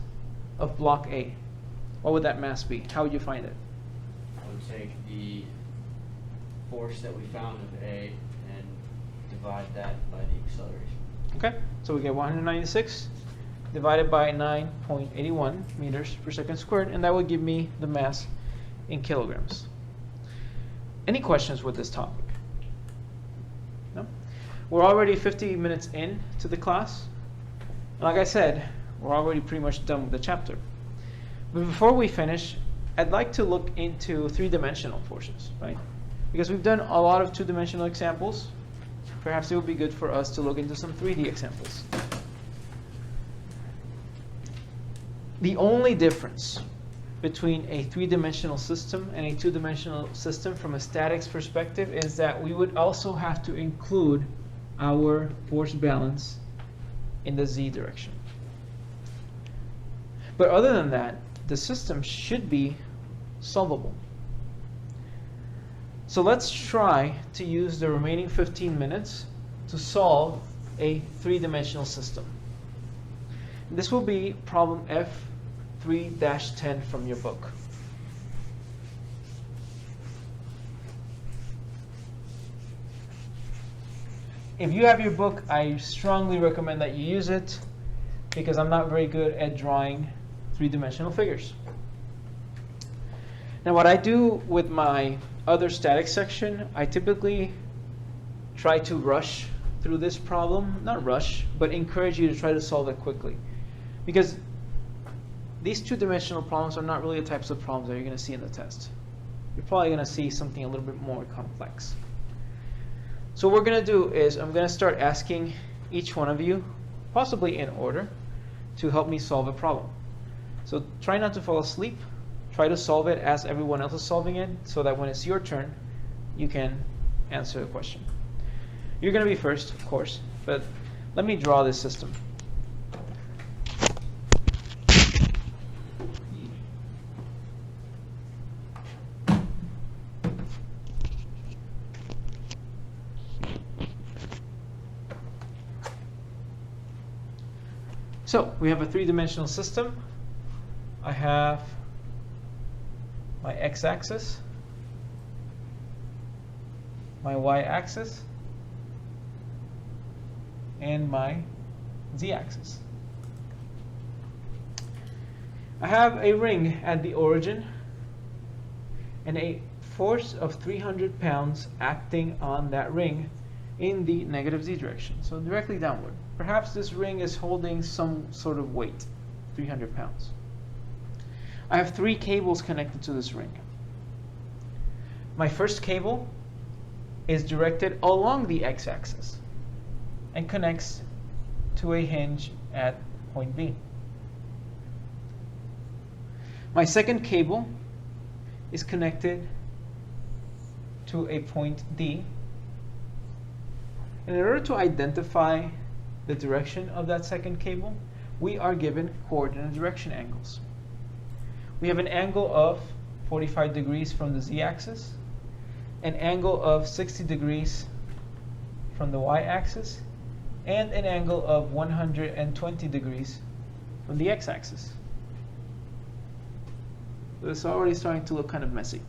of block A, what would that mass be? How would you find it? I would take the force that we found of A and divide that by the acceleration. Okay, so we get 196 divided by 9.81 meters per second squared, and that would give me the mass in kilograms. Any questions with this topic? No? We're already 50 minutes in to the class. Like I said, we're already pretty much done with the chapter. But before we finish, I'd like to look into three-dimensional forces, right? Because we've done a lot of two-dimensional examples. Perhaps it would be good for us to look into some 3D examples. The only difference between a three-dimensional system and a two-dimensional system from a statics perspective is that we would also have to include our force balance in the z direction. But other than that, the system should be solvable. So let's try to use the remaining 15 minutes to solve a three-dimensional system. This will be problem F3-10 from your book. If you have your book, I strongly recommend that you use it because I'm not very good at drawing three-dimensional figures. Now what I do with my other statics section, I typically try to rush through this problem. Not rush, but encourage you to try to solve it quickly. Because these two-dimensional problems are not really the types of problems that you're going to see in the test. You're probably going to see something a little bit more complex. So what we're going to do is I'm going to start asking each one of you, possibly in order, to help me solve a problem. So try not to fall asleep. Try to solve it as everyone else is solving it so that when it's your turn, you can answer the question. You're going to be first, of course, but let me draw this system. So we have a three-dimensional system. I have my x-axis, my y-axis, and my z-axis. I have a ring at the origin and a force of 300 pounds acting on that ring in the negative z direction, so directly downward. Perhaps this ring is holding some sort of weight, 300 pounds. I have 3 cables connected to this ring. My first cable is directed along the x-axis and connects to a hinge at point B. My second cable is connected to a point D. And in order to identify the direction of that second cable, we are given coordinate direction angles. We have an angle of 45 degrees from the z-axis, an angle of 60 degrees from the y-axis, and an angle of 120 degrees from the x-axis. So it's already starting to look kind of messy.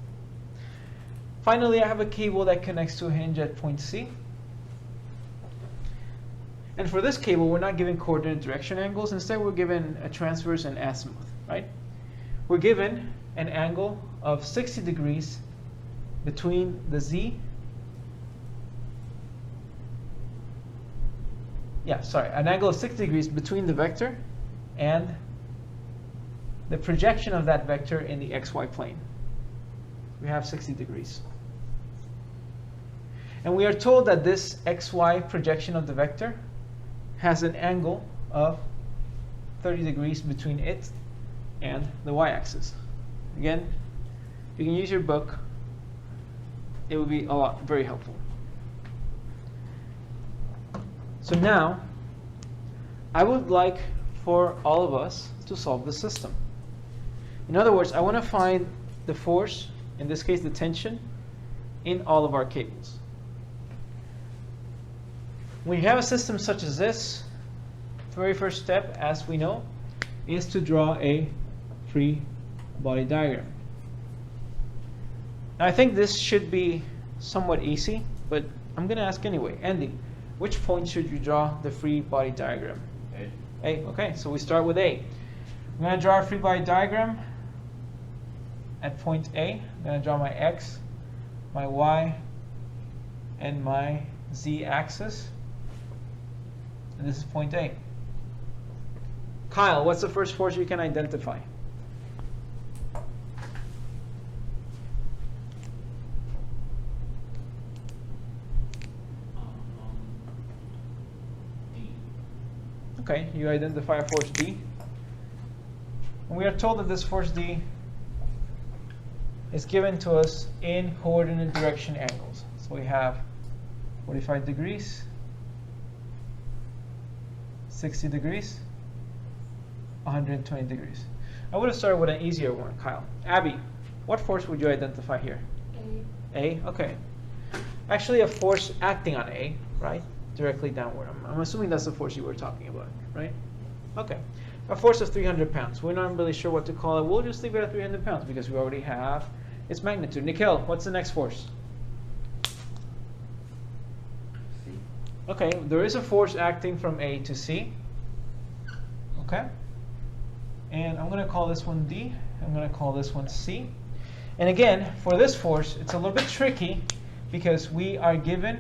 Finally, I have a cable that connects to a hinge at point C. And for this cable, we're not given coordinate direction angles. Instead, we're given a transverse and azimuth, right? We're given an angle of 60 degrees between the z. An angle of 60 degrees between the vector and the projection of that vector in the xy plane. We have 60 degrees. And we are told that this xy projection of the vector has an angle of 30 degrees between it and the y-axis. Again, you can use your book. It would be very helpful. So now, I would like for all of us to solve the system. In other words, I want to find the force, in this case the tension, in all of our cables. When you have a system such as this, the very first step, as we know, is to draw a free body diagram. Now, I think this should be somewhat easy, but I'm going to ask anyway. Andy, which point should you draw the free body diagram? A. A. Okay, so we start with A. I'm going to draw a free body diagram at point A. I'm going to draw my X, my Y, and my Z axis. And this is point A. Kyle, what's the first force you can identify? D. Okay, you identify a force D. And we are told that this force D is given to us in coordinate direction angles. So we have 45 degrees, 60 degrees, 120 degrees. I would have started with an easier one, Kyle. Abby, what force would you identify here? A, okay. Actually, a force acting on A, right? Directly downward. I'm assuming that's the force you were talking about, right? Okay. A force of 300 pounds. We're not really sure what to call it. We'll just leave it at 300 pounds because we already have its magnitude. Nikhil, what's the next force? C. Okay, there is a force acting from A to C. Okay. And I'm going to call this one D. I'm going to call this one C. And again, for this force, it's a little bit tricky because we are given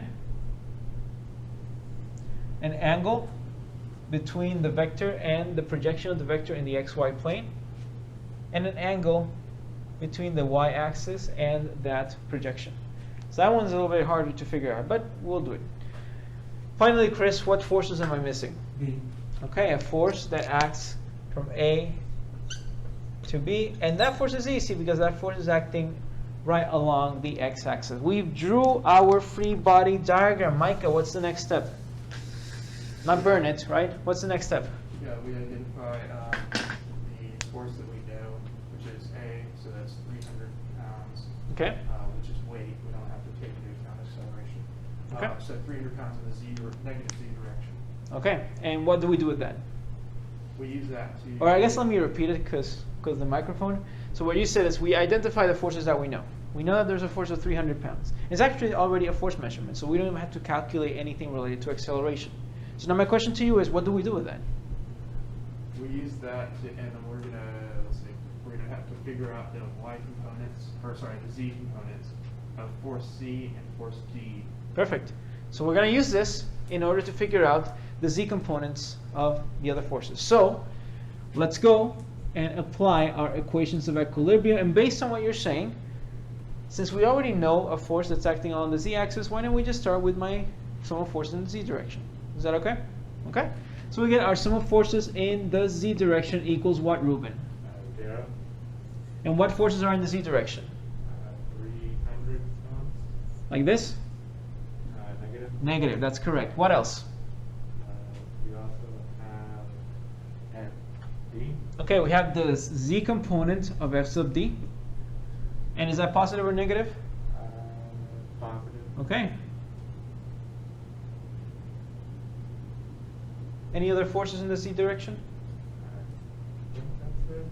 an angle between the vector and the projection of the vector in the xy plane, and an angle between the y-axis and that projection. So that one's a little bit harder to figure out, but we'll do it. Finally, Chris, what forces am I missing? B. Okay, a force that acts from A to B, and that force is easy because that force is acting right along the x-axis. We drew our free body diagram. Micah, what's the next step? Not burn it, right? What's the next step? Yeah, we identify the force that we know, which is A, so that's 300 pounds, Okay. which is weight. We don't have to take into account acceleration. Okay. So 300 pounds in the negative Z direction. Okay, and what do we do with that? We use that to... Or I guess let me repeat it because the microphone. So what you said is we identify the forces that we know. We know that there's a force of 300 pounds. It's actually already a force measurement, so we don't even have to calculate anything related to acceleration. So now my question to you is, what do we do with that? We use that to, and then we're gonna have to figure out the Y components, or sorry, the Z components of force C and force D. Perfect. So we're going to use this in order to figure out the Z components of the other forces. So let's go and apply our equations of equilibrium. And based on what you're saying, since we already know a force that's acting on the Z-axis, why don't we just start with my sum of forces in the Z direction? Is that okay? Okay. So we get our sum of forces in the Z direction equals what, Ruben? 0. And what forces are in the Z direction? 300 pounds. Like this? Negative. Negative, that's correct. What else? We also have F, D. Okay, we have the Z component of F sub D. And is that positive or negative? Positive. Okay. Any other forces in the Z direction? I think that's it.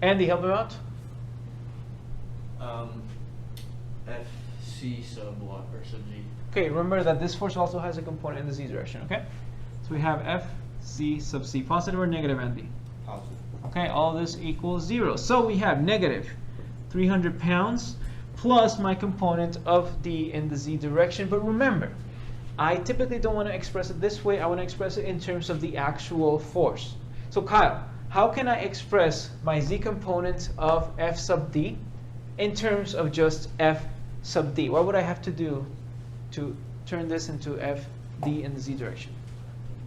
Andy, help him out. FC sub Y or sub Z. Okay, remember that this force also has a component in the Z direction, okay? So we have F, Z sub C. Positive or negative, Andy? Positive. Okay, all this equals 0. So we have negative 300 pounds plus my component of D in the Z direction. But remember, I typically don't want to express it this way. I want to express it in terms of the actual force. So Kyle, how can I express my Z component of F sub D in terms of just F sub D? What would I have to do to turn this into F D in the Z direction?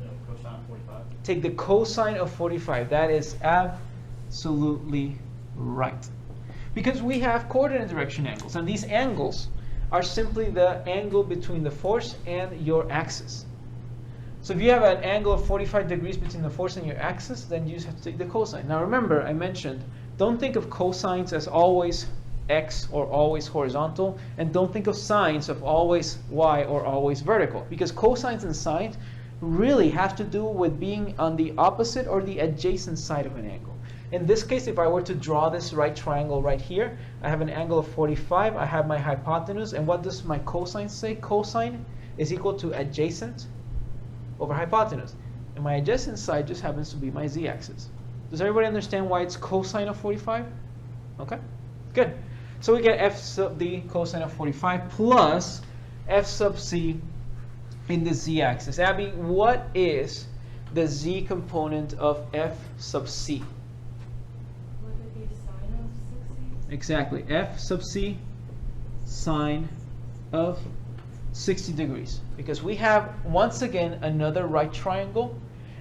No, cos cosine of 45. Take the cosine of 45. That is absolutely right. Because we have coordinate direction angles, and these angles are simply the angle between the force and your axis. So if you have an angle of 45 degrees between the force and your axis, then you just have to take the cosine. Now remember, I mentioned, don't think of cosines as always x or always horizontal, and don't think of sines of always y or always vertical, because cosines and sines really have to do with being on the opposite or the adjacent side of an angle. In this case, if I were to draw this right triangle right here, I have an angle of 45, I have my hypotenuse, and what does my cosine say? Cosine is equal to adjacent over hypotenuse. And my adjacent side just happens to be my z-axis. Does everybody understand why it's cosine of 45? Okay, good. So we get f sub d cosine of 45 plus f sub c in the z-axis. Abby, what is the z component of f sub c? Would it be sine of 60? Exactly, f sub c sine of 60 degrees. Because we have, once again, another right triangle,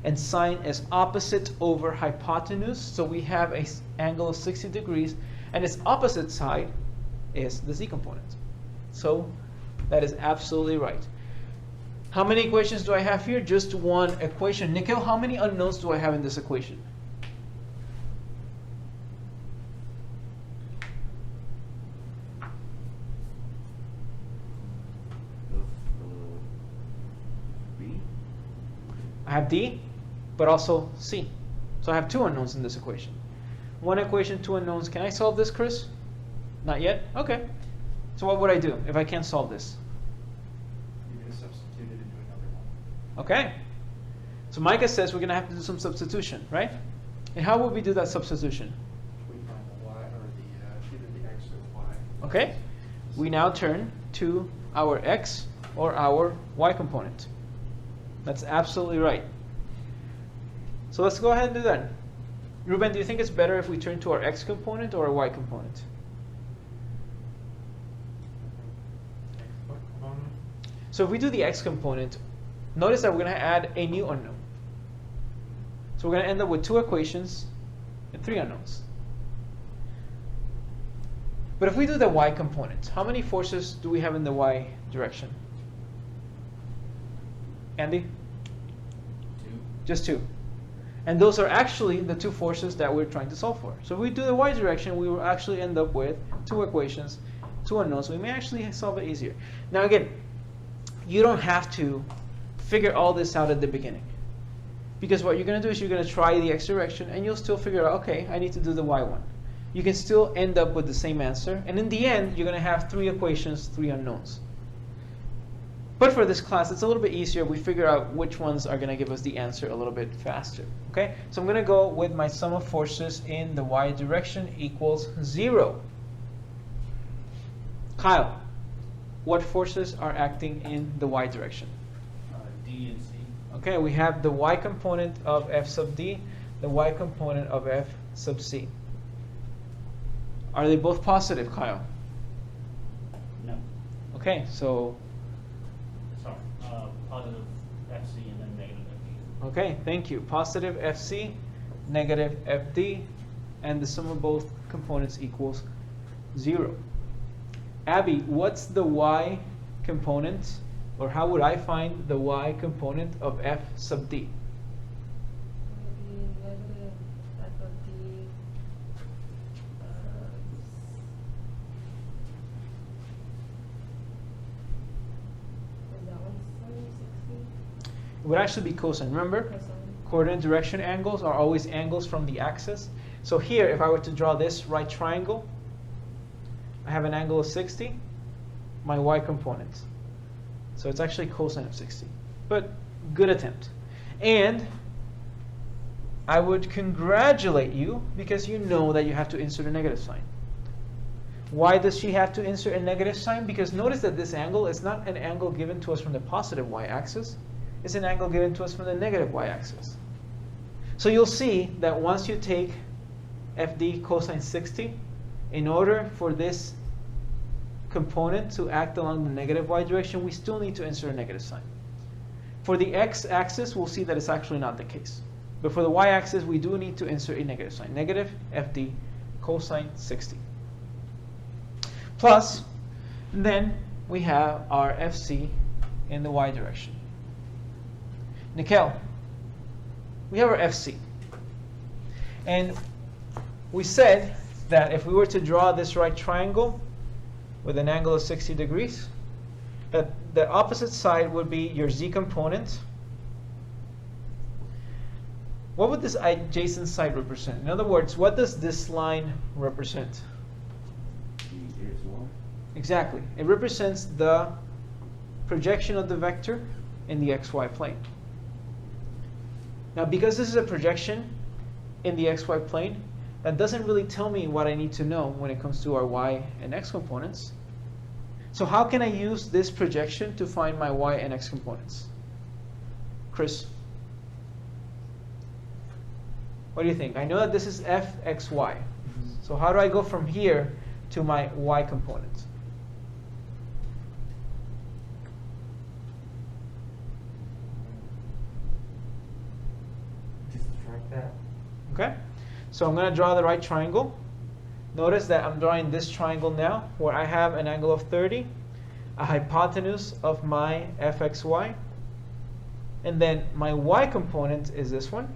and sine is opposite over hypotenuse, so we have an angle of 60 degrees, and its opposite side is the z component. So that is absolutely right. How many equations do I have here? Just one equation. Nikhil, how many unknowns do I have in this equation? B? I have D, but also C. So I have two unknowns in this equation. One equation, two unknowns. Can I solve this, Chris? Not yet? Okay. So what would I do if I can't solve this? You're going to substitute it into another one. Okay. So Micah says we're going to have to do some substitution, right? And how would we do that substitution? We find the y, or the either the x or the y. Okay. We now turn to our x or our y component. That's absolutely right. So let's go ahead and do that. Ruben, do you think it's better if we turn to our x component or our y component? What component? So if we do the x component, notice that we're going to add a new unknown. So we're going to end up with two equations and three unknowns. But if we do the y component, how many forces do we have in the y direction? Andy? 2. Just two. And those are actually the two forces that we're trying to solve for. So if we do the y direction, we will actually end up with two equations, two unknowns. So we may actually solve it easier. Now again, you don't have to figure all this out at the beginning. Because what you're going to do is you're going to try the x direction, and you'll still figure out, okay, I need to do the y one. You can still end up with the same answer. And in the end, you're going to have three equations, three unknowns. But for this class, it's a little bit easier. We figure out which ones are going to give us the answer a little bit faster. Okay, so I'm going to go with my sum of forces in the y direction equals 0. Kyle, what forces are acting in the y direction? D and C. Okay, we have the y component of f sub d, the y component of f sub c. Are they both positive, Kyle? No. Okay, so, Sorry. Positive FC and then negative FD. okay, thank you. Positive fc, negative fd, and the sum of both components equals 0. Abby, what's the y component, or how would I find the y component of f sub d? Maybe negative f of d. Is that one sine 60? It would actually be cosine. Remember, Cosine. coordinate direction angles are always angles from the axis. So here, if I were to draw this right triangle, I have an angle of 60, my y component. So it's actually cosine of 60. But good attempt. And I would congratulate you because you know that you have to insert a negative sign. Why does she have to insert a negative sign? Because notice that this angle is not an angle given to us from the positive y-axis. It's an angle given to us from the negative y-axis. So you'll see that once you take FD cosine 60, in order for this component to act along the negative y direction, we still need to insert a negative sign. For the x-axis, we'll see that it's actually not the case. But for the y-axis, we do need to insert a negative sign. Negative FD cosine 60. Plus, and then we have our FC in the y direction. Nikhil, we have our FC. And we said that if we were to draw this right triangle with an angle of 60 degrees, that the opposite side would be your z component. What would this adjacent side represent? In other words, what does this line represent? Exactly. It represents the projection of the vector in the xy plane. Now, because this is a projection in the xy plane, that doesn't really tell me what I need to know when it comes to our y and x components. So how can I use this projection to find my y and x components? Chris? What do you think? I know that this is fxy. So how do I go from here to my y component? Just subtract that. Okay, so I'm going to draw the right triangle. Notice that I'm drawing this triangle now where I have an angle of 30, a hypotenuse of my fxy, and then my y component is this one.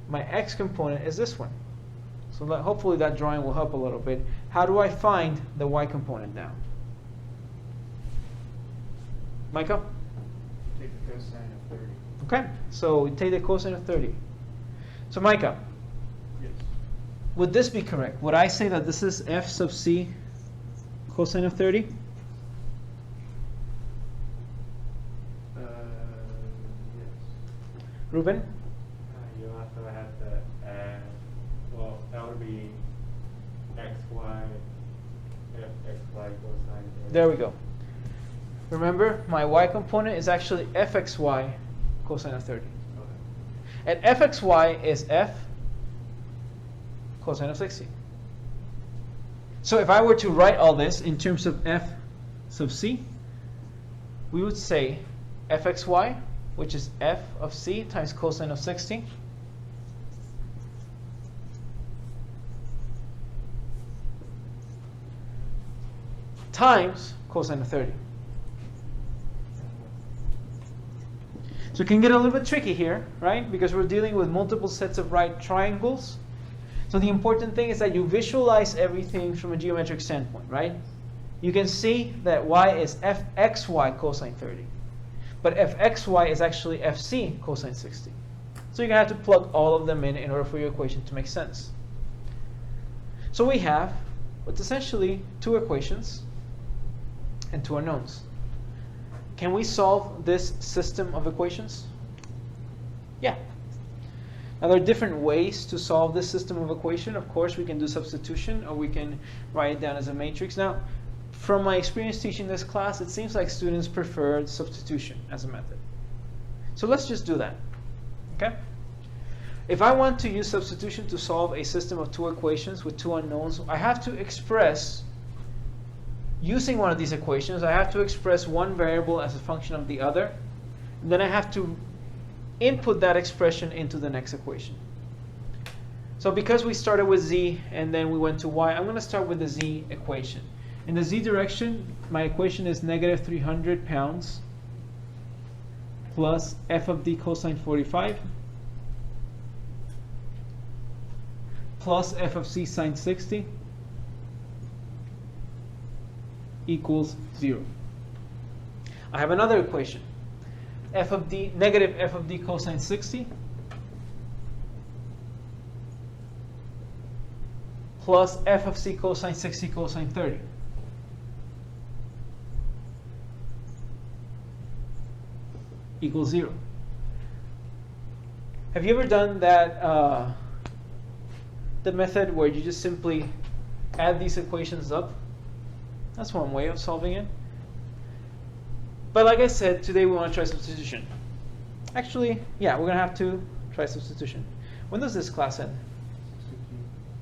My x component is this one. So hopefully that drawing will help a little bit. How do I find the y component now? Micah? Take the cosine of 30. Okay, so we take the cosine of 30. So Micah, Yes. would this be correct? Would I say that this is f sub c cosine of 30? Yes. Ruben? You also have to add, well, that would be xy, fxy cosine. There we go. Remember, my y component is actually fxy cosine of 30. And fxy is f cosine of 60. So if I were to write all this in terms of f sub c, we would say fxy, which is f of c times cosine of 60, times cosine of 30. So it can get a little bit tricky here, right? Because we're dealing with multiple sets of right triangles. So the important thing is that you visualize everything from a geometric standpoint, right? You can see that y is fxy cosine 30. But fxy is actually fc cosine 60. So you're going to have to plug all of them in order for your equation to make sense. So we have what's essentially two equations and two unknowns. Can we solve this system of equations? Yeah. Now there are different ways to solve this system of equation. Of course, we can do substitution or we can write it down as a matrix. Now, from my experience teaching this class, it seems like students prefer substitution as a method. So let's just do that. Okay? If I want to use substitution to solve a system of two equations with two unknowns, I have to express, using one of these equations, I have to express one variable as a function of the other. And then I have to input that expression into the next equation. So because we started with z and then we went to y, I'm going to start with the z equation. In the z direction, my equation is negative 300 pounds plus f of d cosine 45 plus f of c sine 60 equals 0. I have another equation. F of d, negative f of d cosine 60 plus f of c cosine 60 cosine 30 equals 0. Have you ever done that, the method where you just simply add these equations up? That's one way of solving it. But like I said, today we want to try substitution. Actually, yeah, we're going to have to try substitution. When does this class end?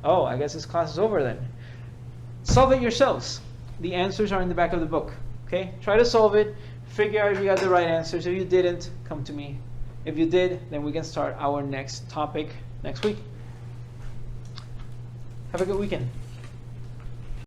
Oh, I guess this class is over then. Solve it yourselves. The answers are in the back of the book. Okay? Try to solve it. figure out if you got the right answers. If you didn't, come to me. If you did, then we can start our next topic next week. Have a good weekend.